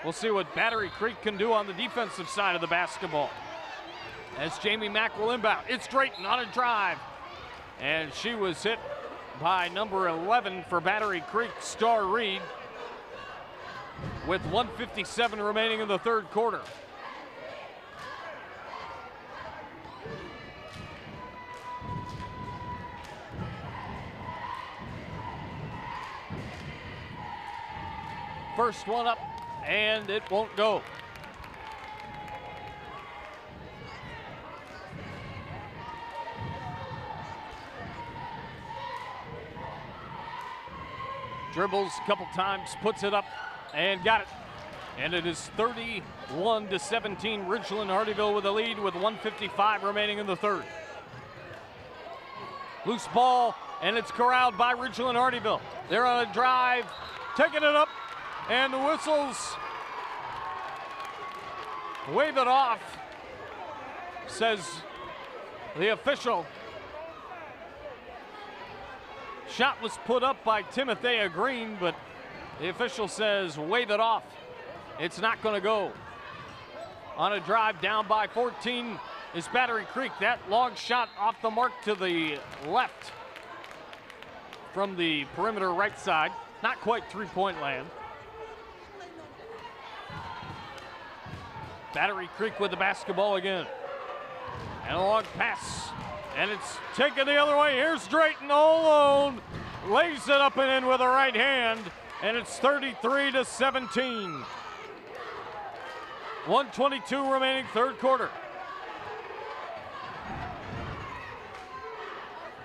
We'll see what Battery Creek can do on the defensive side of the basketball. As Jamie Mack will inbound, it's Drayton on a drive. And she was hit by number 11 for Battery Creek, Star Reed, with 1:57 remaining in the third quarter. First one up, and it won't go. Dribbles a couple times, puts it up, and got it. And it is 31-17, Ridgeland-Hardeeville with a lead with 1:55 remaining in the third. Loose ball, and it's corralled by Ridgeland-Hardeeville. They're on a drive, taking it up, and the whistles wave it off, says the official. Shot was put up by Timothea Green, but the official says wave it off. It's not going to go. On a drive down by 14 is Battery Creek. That long shot off the mark to the left from the perimeter right side. Not quite three-point land. Battery Creek with the basketball again. And a long pass. And it's taken the other way. Here's Drayton all alone. Lays it up and in with a right hand. And it's 33-17. 1:22 remaining third quarter.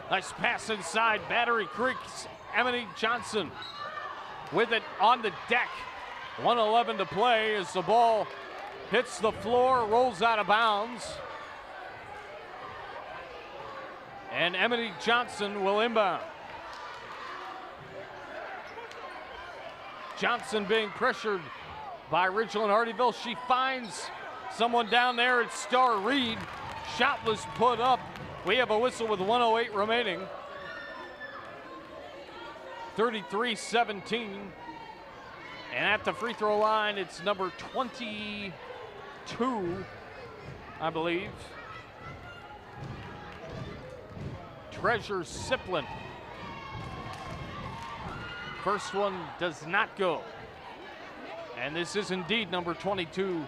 Nice pass inside. Battery Creek's Emily Johnson with it on the deck. 1:11 to play as the ball hits the floor, rolls out of bounds. And Emily Johnson will inbound. Johnson being pressured by Ridgeland-Hardeeville. She finds someone down there. It's Star Reed. Shot was put up. We have a whistle with 1:08 remaining. 33-17. And at the free throw line, it's number 22, I believe. Treasure Siplin. First one does not go. And this is indeed number 22,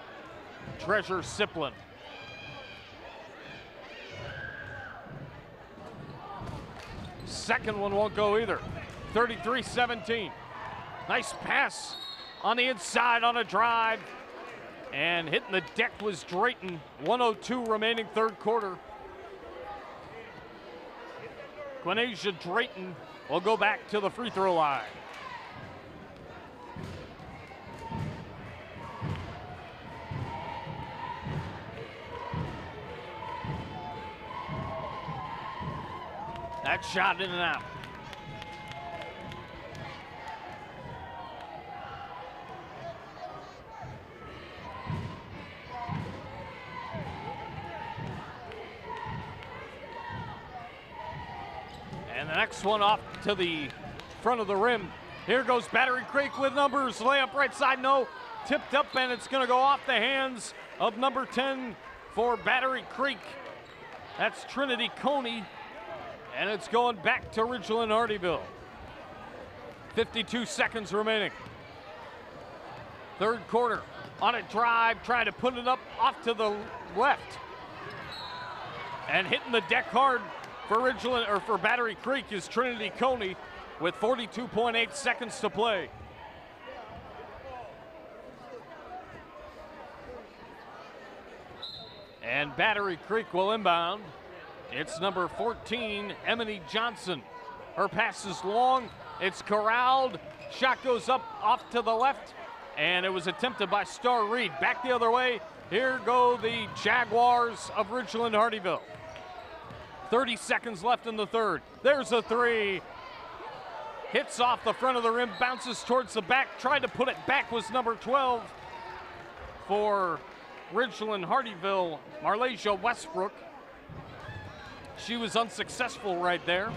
Treasure Siplin. second one won't go either. 33-17. Nice pass on the inside on a drive. And hitting the deck was Drayton. 1:02 remaining third quarter. Quinasia Drayton will go back to the free throw line. That shot in and out. And the next one off to the front of the rim. Here goes Battery Creek with numbers. Layup right side, no. Tipped up, and it's going to go off the hands of number 10 for Battery Creek. That's Trinity Coney. And it's going back to Ridgeland-Hardeeville. 52 seconds remaining. Third quarter. On a drive, trying to put it up off to the left. And hitting the deck hard for Battery Creek is Trinity Coney with 42.8 seconds to play. And Battery Creek will inbound. It's number 14, Emily Johnson. Her pass is long, it's corralled. Shot goes up off to the left, and it was attempted by Star Reed. Back the other way, here go the Jaguars of Ridgeland-Hardeeville. 30 seconds left in the third. There's a three. Hits off the front of the rim, bounces towards the back. Tried to put it back was number 12 for Ridgeland-Hardeeville, Marlasia Westbrook. She was unsuccessful right there,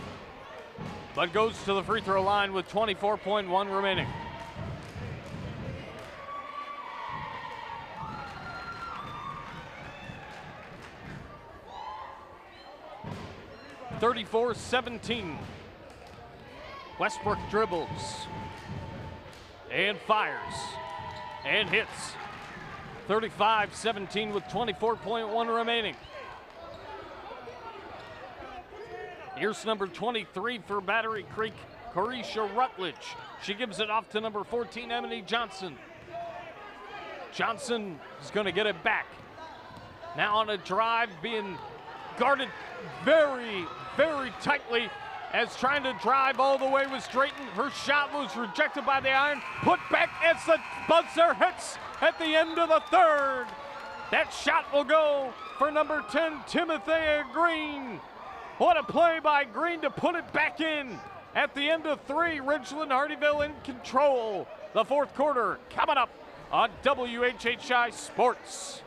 but goes to the free throw line with 24.1 remaining. (34-17). Westbrook dribbles and fires and hits. 35-17 with 24.1 remaining. Here's number 23 for Battery Creek, Carisha Rutledge. She gives it off to number 14, Emily Johnson. Johnson is going to get it back. Now on a drive, being guarded very, very tightly as trying to drive all the way was Drayton. Her shot was rejected by the iron. Put back as the buzzer hits at the end of the third. That shot will go for number 10, Timothea Green. What a play by Green to put it back in at the end of three. Ridgeland-Hardeeville in control. The fourth quarter coming up on WHHI Sports.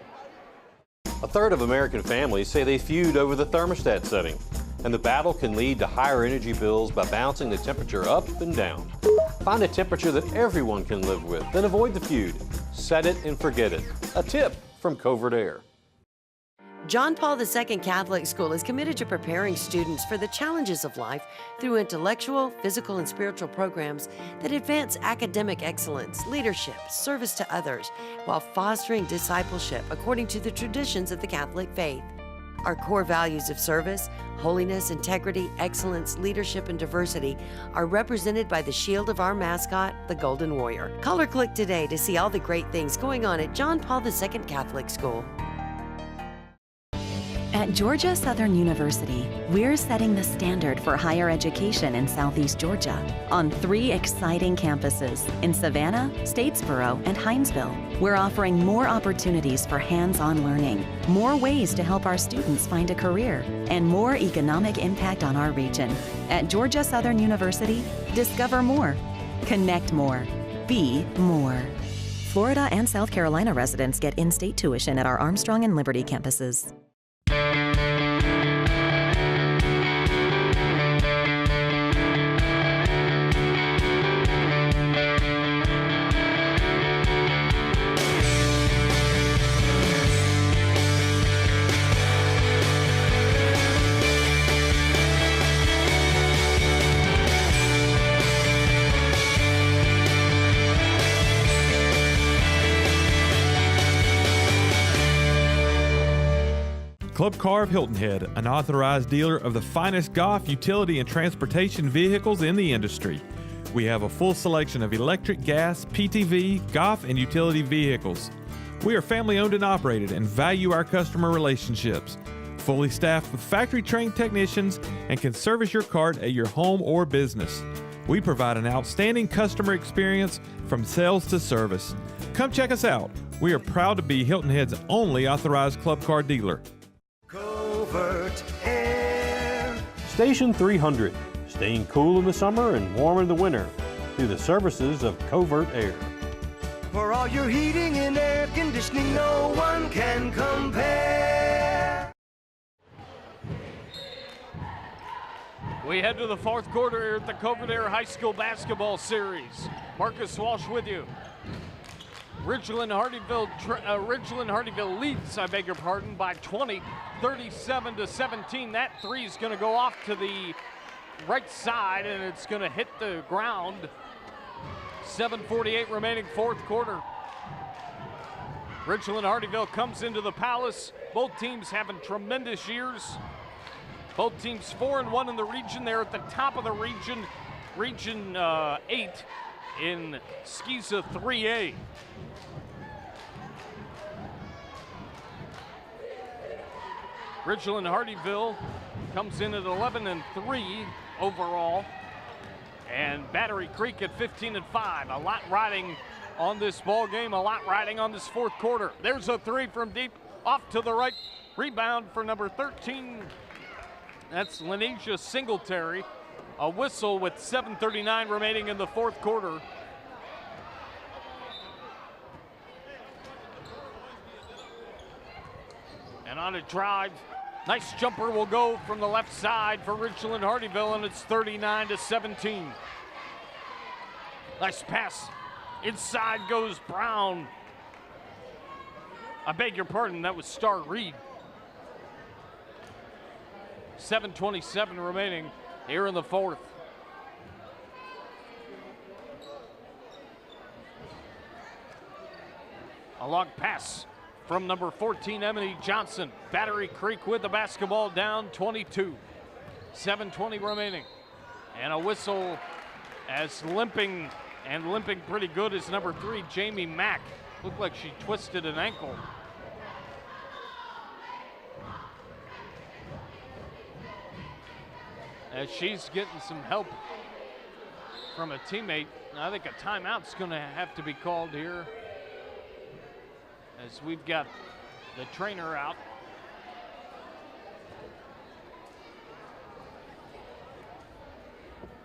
A third of American families say they feud over the thermostat setting, and the battle can lead to higher energy bills by bouncing the temperature up and down. Find a temperature that everyone can live with, then avoid the feud. Set it and forget it. A tip from Covert Air. John Paul II Catholic School is committed to preparing students for the challenges of life through intellectual, physical, and spiritual programs that advance academic excellence, leadership, service to others, while fostering discipleship according to the traditions of the Catholic faith. Our core values of service, holiness, integrity, excellence, leadership, and diversity are represented by the shield of our mascot, the Golden Warrior. Call or click today to see all the great things going on at John Paul II Catholic School. At Georgia Southern University, we're setting the standard for higher education in Southeast Georgia on 3 exciting campuses in Savannah, Statesboro, and Hinesville. We're offering more opportunities for hands-on learning, more ways to help our students find a career, and more economic impact on our region. At Georgia Southern University, discover more, connect more, be more. Florida and South Carolina residents get in-state tuition at our Armstrong and Liberty campuses. Club Car of Hilton Head, an authorized dealer of the finest golf, utility, and transportation vehicles in the industry. We have a full selection of electric, gas, PTV, golf, and utility vehicles. We are family owned and operated and value our customer relationships. Fully staffed with factory-trained technicians and can service your cart at your home or business. We provide an outstanding customer experience from sales to service. Come check us out. We are proud to be Hilton Head's only authorized club car dealer. Covert Air. Station 300, staying cool in the summer and warm in the winter through the services of Covert Air. For all your heating and air conditioning, no one can compare. We head to the fourth quarter here at the Covert Air High School Basketball Series. Marcus Walsh with you. Ridgeland-Hardeeville leads, I beg your pardon, by 20, 37-17. That three is going to go off to the right side, and it's going to hit the ground. 7:48 remaining fourth quarter. Ridgeland-Hardeeville comes into the Palace. Both teams having tremendous years. Both teams 4-1 in the region. They're at the top of the region, Region 8 in SCISA 3A. Ridgeland-Hardeeville comes in at 11-3 overall, and Battery Creek at 15-5. A lot riding on this ball game, a lot riding on this fourth quarter. There's a three from deep, off to the right. Rebound for number 13. That's Lenasia Singletary. A whistle with 7:39 remaining in the fourth quarter. And on a drive, nice jumper will go from the left side for Ridgeland-Hardeeville, and it's 39-17. Nice pass. Inside goes Brown. I beg your pardon, that was Star Reed. 7:27 remaining here in the fourth. A long pass from number 14, Emily Johnson. Battery Creek with the basketball down 22. 7:20 remaining. And a whistle as limping pretty good is number 3, Jamie Mack. Looked like she twisted an ankle. As she's getting some help from a teammate. I think a timeout's going to have to be called here, as we've got the trainer out.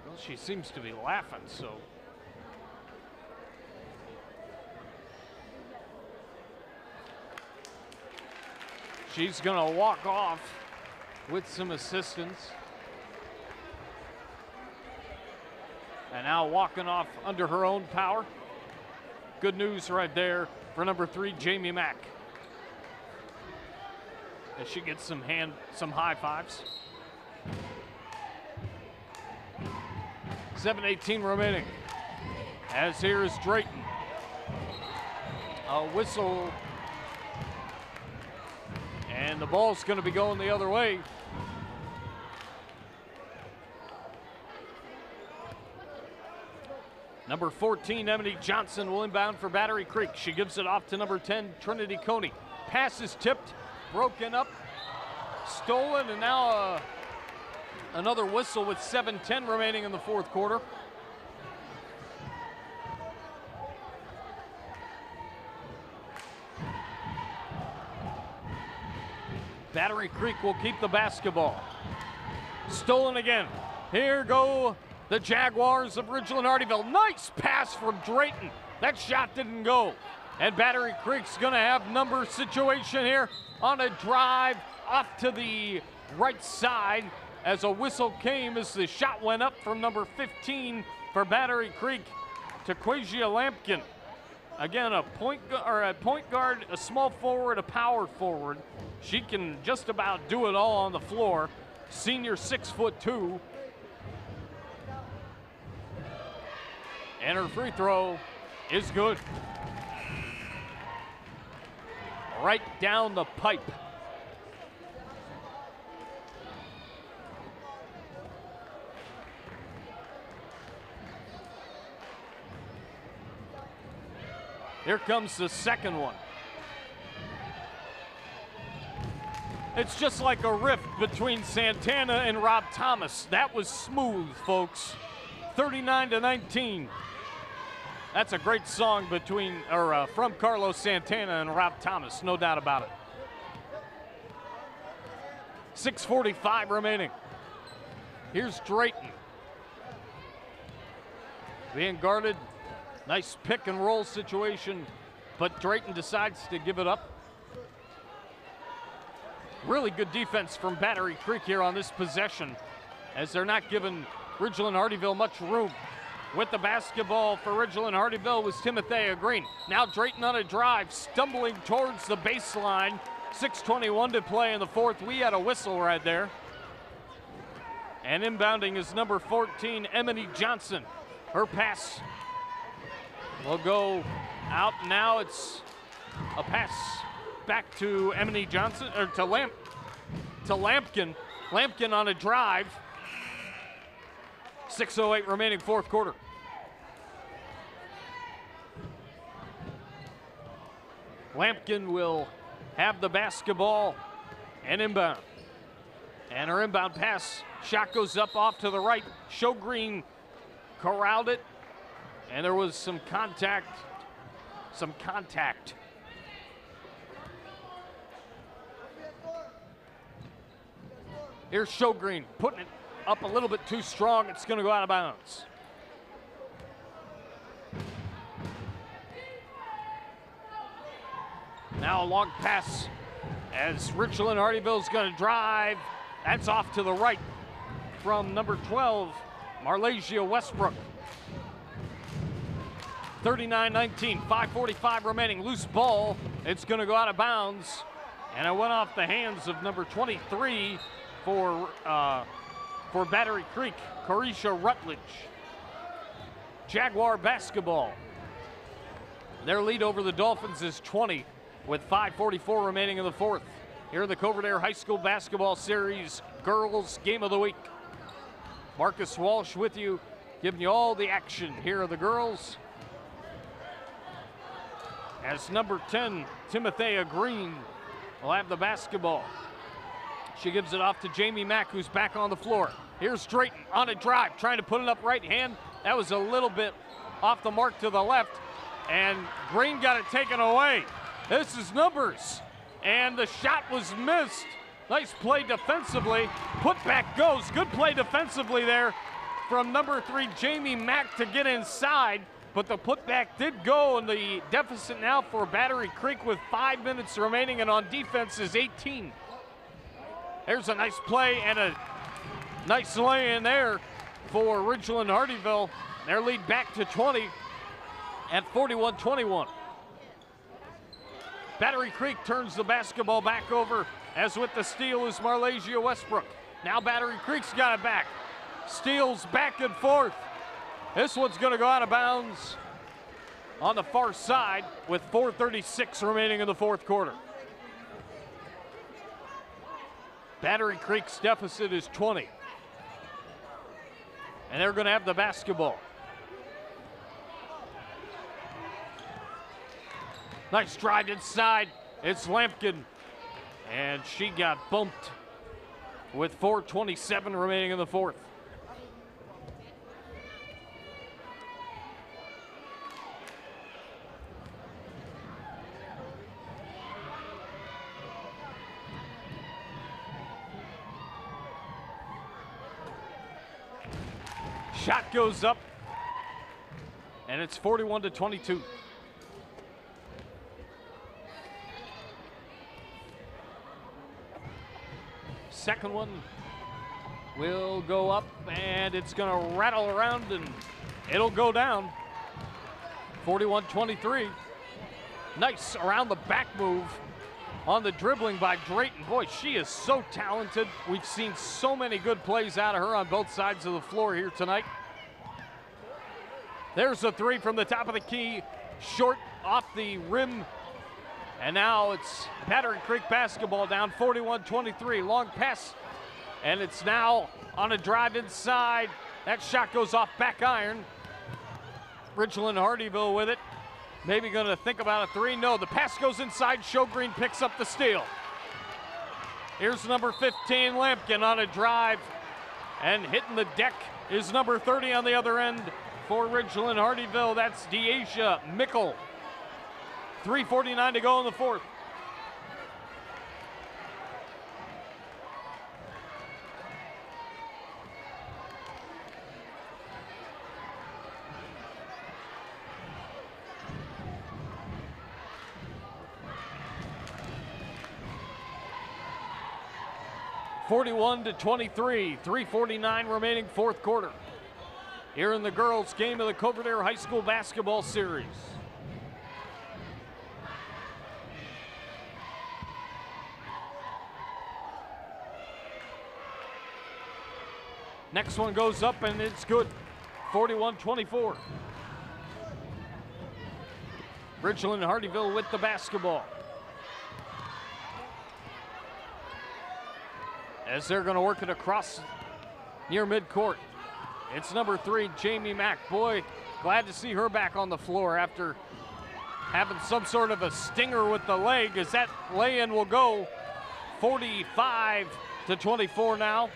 Well, she seems to be laughing, so. She's going to walk off with some assistance. And now walking off under her own power. Good news right there for number 3, Jamie Mack. As she gets some high fives. 7:18 remaining. As here is Drayton. A whistle. And the ball's going to be going the other way. Number 14, Emily Johnson, will inbound for Battery Creek. She gives it off to number 10, Trinity Coney. Pass is tipped, broken up, stolen, and now another whistle with 7:10 remaining in the fourth quarter. Battery Creek will keep the basketball. Stolen again. Here go the Jaguars of Ridgeland-Hardeeville. Nice pass from Drayton. That shot didn't go. And Battery Creek's gonna have number situation here on a drive off to the right side as a whistle came as the shot went up from number 15 for Battery Creek to Quasia Lampkin. Again, a point guard, a small forward, a power forward. She can just about do it all on the floor. Senior 6'2". And her free throw is good. Right down the pipe. Here comes the second one. It's just like a rift between Santana and Rob Thomas. That was smooth, folks. 39-19. That's a great song from Carlos Santana and Rob Thomas, no doubt about it. 6:45 remaining. Here's Drayton. Being guarded. Nice pick and roll situation, but Drayton decides to give it up. Really good defense from Battery Creek here on this possession, as they're not giving Ridgeland-Hardeeville much room. With the basketball for Ridgeland-Hardeeville was Timothea Green. Now Drayton on a drive, stumbling towards the baseline. 6:21 to play in the fourth. We had a whistle right there. And inbounding is number 14, Emily Johnson. Her pass will go out. Now it's a pass back to Emily Johnson, or to Lampkin. Lampkin on a drive. 6:08 remaining fourth quarter. Lampkin will have the basketball and inbound. And her inbound pass, shot goes up off to the right. Shogreen corralled it, and there was some contact. Here's Shogreen putting it up a little bit too strong. It's going to go out of bounds. Now a long pass as Ridgeland-Hardeeville is going to drive. That's off to the right from number 12, Marlasia Westbrook. 39-19, 5:45 remaining. Loose ball. It's going to go out of bounds, and it went off the hands of number 23 for Battery Creek, Carisha Rutledge. Jaguar basketball. Their lead over the Dolphins is 20 with 5:44 remaining in the fourth. Here in the Coverdale High School Basketball Series Girls Game of the Week. Marcus Walsh with you, giving you all the action. Here are the girls. As number 10, Timothea Green, will have the basketball. She gives it off to Jamie Mack, who's back on the floor. Here's Drayton on a drive, trying to put it up right hand. That was a little bit off the mark to the left, and Green got it taken away. This is numbers, and the shot was missed. Nice play defensively. Putback goes. Good play defensively there from number 3, Jamie Mack, to get inside, but the putback did go, and the deficit now for Battery Creek with 5 minutes remaining, and on defense is 18. There's a nice play and a nice lay in there for Ridgeland-Hardeeville. Their lead back to 20 at 41-21. Battery Creek turns the basketball back over, as with the steal is Marlasia Westbrook. Now Battery Creek's got it back. Steals back and forth. This one's going to go out of bounds on the far side with 4:36 remaining in the fourth quarter. Battery Creek's deficit is 20. And they're going to have the basketball. Nice drive inside. It's Lampkin. And she got bumped with 4:27 remaining in the fourth. Shot goes up, and it's 41-22. Second one will go up, and it's going to rattle around, and it'll go down. 41-23. Nice around the back move on the dribbling by Drayton. Boy, she is so talented. We've seen so many good plays out of her on both sides of the floor here tonight. There's a three from the top of the key, short off the rim. And now it's Battery Creek basketball down 41-23. Long pass, and it's now on a drive inside. That shot goes off back iron. Ridgeland-Hardeeville with it. Maybe going to think about a three. No, the pass goes inside. Shogreen picks up the steal. Here's number 15, Lampkin, on a drive. And hitting the deck is number 30 on the other end for Ridgeland-Hardeeville. That's Deasia Mickle. 3:49 to go in the fourth. (41-23), 3:49 remaining fourth quarter. Here in the girls' game of the Coverdale High School basketball series. Next one goes up and it's good. 41-24. Ridgeland-Hardeeville with the basketball. As they're going to work it across near midcourt. It's number 3, Jamie Mack. Boy, glad to see her back on the floor after having some sort of a stinger with the leg, as that lay-in will go. 45-24 now.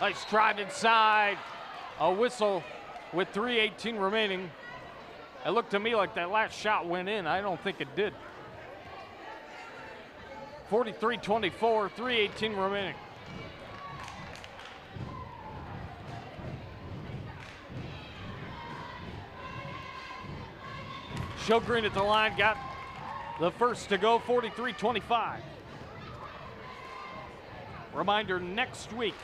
Nice drive inside. A whistle with 3:18 remaining. It looked to me like that last shot went in. I don't think it did. 43-24, 3:18 remaining. Shogreen at the line got the first to go, 43-25. Reminder, next week.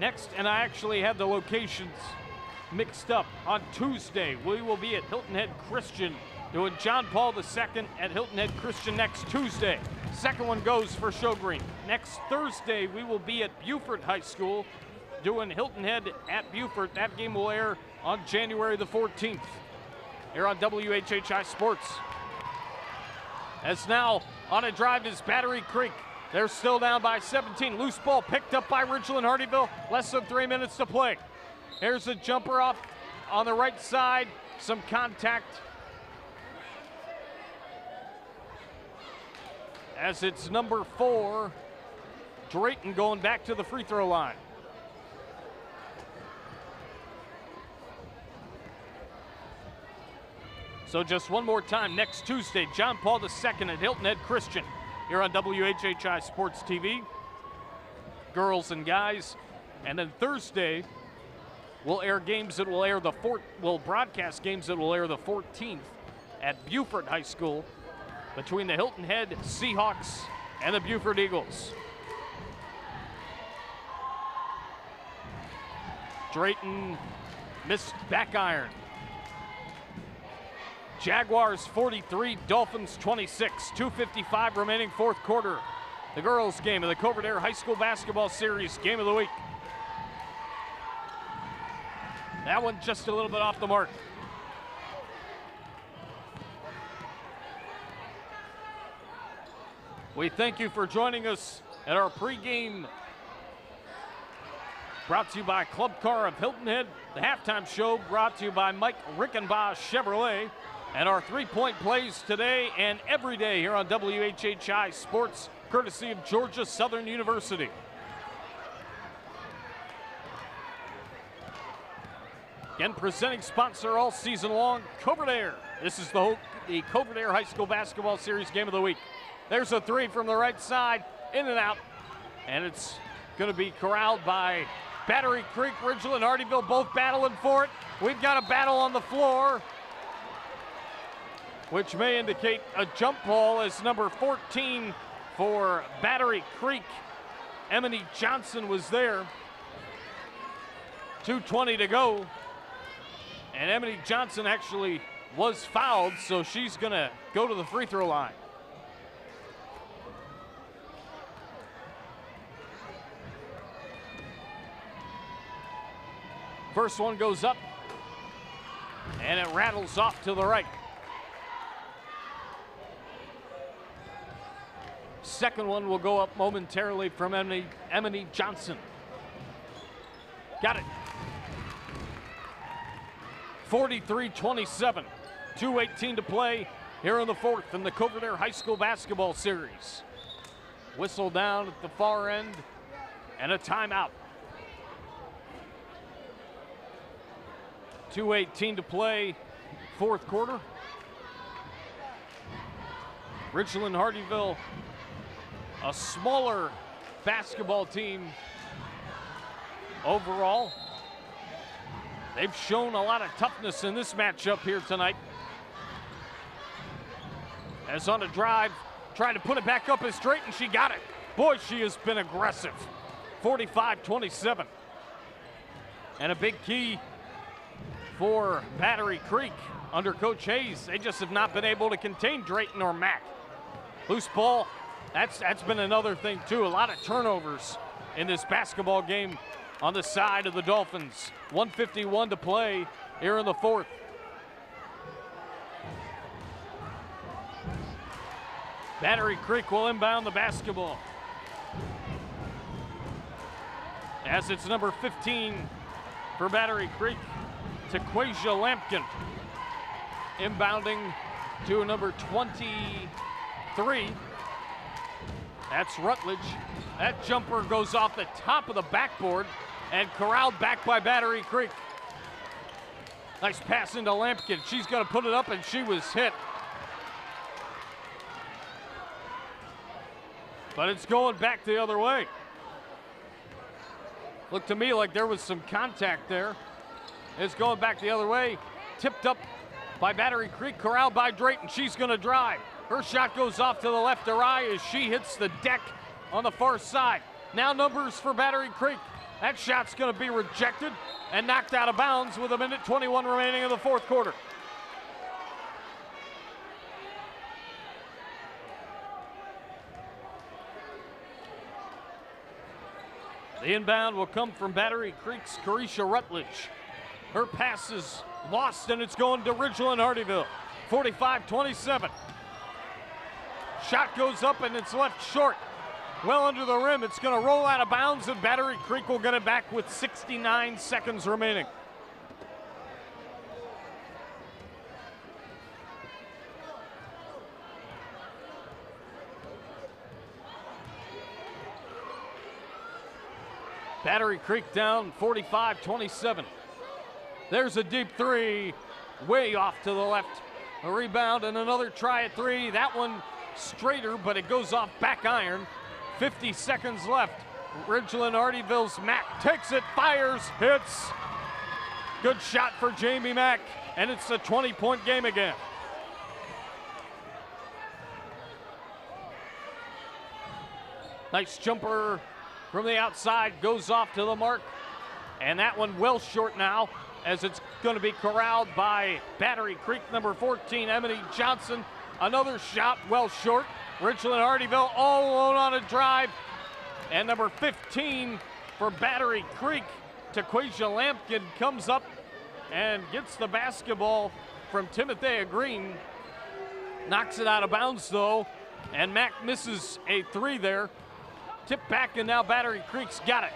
Next, and I actually have the locations mixed up. On Tuesday, we will be at Hilton Head Christian doing John Paul II at Hilton Head Christian next Tuesday. Second one goes for Shogreen. Next Thursday, we will be at Beaufort High School doing Hilton Head at Beaufort. That game will air on January the 14th here on WHHI Sports. As now on a drive is Battery Creek. They're still down by 17. Loose ball picked up by Ridgeland-Hardeeville. Less than 3 minutes to play. Here's a jumper off on the right side. Some contact. As it's number 4, Drayton going back to the free throw line. So just one more time, next Tuesday, John Paul II at Hilton Head Christian here on WHHI Sports TV, girls and guys. And then Thursday, we'll air games that will air we'll broadcast games that will air the 14th at Beaufort High School between the Hilton Head Seahawks and the Beaufort Eagles. Drayton missed back iron. Jaguars 43, Dolphins 26, 2:55 remaining fourth quarter. The girls' game of the Coverdale High School basketball series game of the week. That one just a little bit off the mark. We thank you for joining us at our pregame, brought to you by Club Car of Hilton Head. The halftime show brought to you by Mike Rickenbaugh Chevrolet. And our three-point plays today and every day here on WHHI Sports, courtesy of Georgia Southern University. Again, presenting sponsor all season long, Coverdale. This is the Coverdale High School basketball series game of the week. There's a three from the right side, in and out. And it's going to be corralled by Battery Creek, Ridgeland-Hardeeville, both battling for it. We've got a battle on the floor, which may indicate a jump ball, as number 14 for Battery Creek, Emily Johnson, was there. 2:20 to go. And Emily Johnson actually was fouled, so she's going to go to the free throw line. First one goes up, and it rattles off to the right. second one will go up momentarily from Emily Johnson. Got it. 43-27. 2:18 to play here in the fourth in the Coverdare High School basketball series. Whistle down at the far end and a timeout. 2:18 to play, fourth quarter. Ridgeland-Hardeeville, a smaller basketball team overall. They've shown a lot of toughness in this matchup here tonight. As on a drive, trying to put it back up as straight, and she got it. Boy, she has been aggressive. 45-27. And a big key for Battery Creek under Coach Hayes. They just have not been able to contain Drayton or Mack. Loose ball, that's been another thing too. A lot of turnovers in this basketball game on the side of the Dolphins. 1:51 to play here in the fourth. Battery Creek will inbound the basketball. As it's number 15 for Battery Creek, Taquasia Lampkin. Inbounding to number 23. That's Rutledge. That jumper goes off the top of the backboard and corralled back by Battery Creek. Nice pass into Lampkin. She's going to put it up, and she was hit. But it's going back the other way. Looked to me like there was some contact there. It's going back the other way. Tipped up by Battery Creek, corralled by Drayton. She's going to drive. Her shot goes off to the left eye as she hits the deck on the far side. Now numbers for Battery Creek. That shot's going to be rejected and knocked out of bounds with 1:21 remaining in the fourth quarter. The inbound will come from Battery Creek's Carisha Rutledge. Her pass is lost, and it's going to Ridgeland-Hardeeville. 45-27. Shot goes up, and it's left short. Well under the rim. It's going to roll out of bounds, and Battery Creek will get it back with 69 seconds remaining. Battery Creek down 45-27. There's a deep three, way off to the left. A rebound and another try at three. That one straighter, but it goes off back iron. 50 seconds left. Ridgeland-Hardeeville's Mack takes it, fires, hits. Good shot for Jamie Mack, and it's a 20-point game again. Nice jumper from the outside, goes off to the mark, and that one well short now, as it's going to be corralled by Battery Creek, number 14, Emily Johnson. Another shot well short. Ridgeland-Hardeeville all alone on a drive, and number 15 for Battery Creek, Taquasia Lampkin, comes up and gets the basketball from Timothea Green. Knocks it out of bounds though, and Mack misses a three there. Tip back, and now Battery Creek's got it.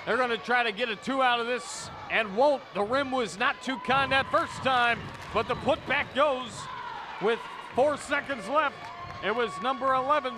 They're going to try to get a two out of this and won't. The rim was not too kind that first time, but the putback goes with 4 seconds left. It was number 11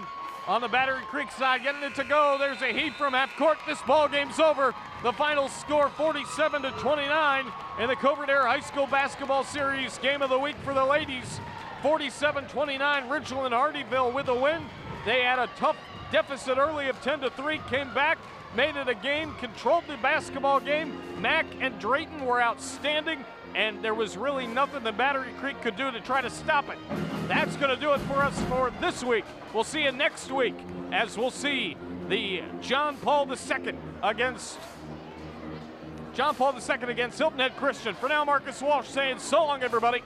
on the Battery Creek side getting it to go. There's a heat from half court. This ball game's over. The final score 47-29 in the Coverdare High School basketball series game of the week for the ladies. 47-29, Ridgeland-Hardeeville with a win. They had a tough deficit early of 10-3, came back, made it a game, controlled the basketball game. Mack and Drayton were outstanding, and there was really nothing that Battery Creek could do to try to stop it. That's going to do it for us for this week. We'll see you next week as we'll see the John Paul II against Hilton Head Christian. For now, Marcus Walsh saying so long, everybody.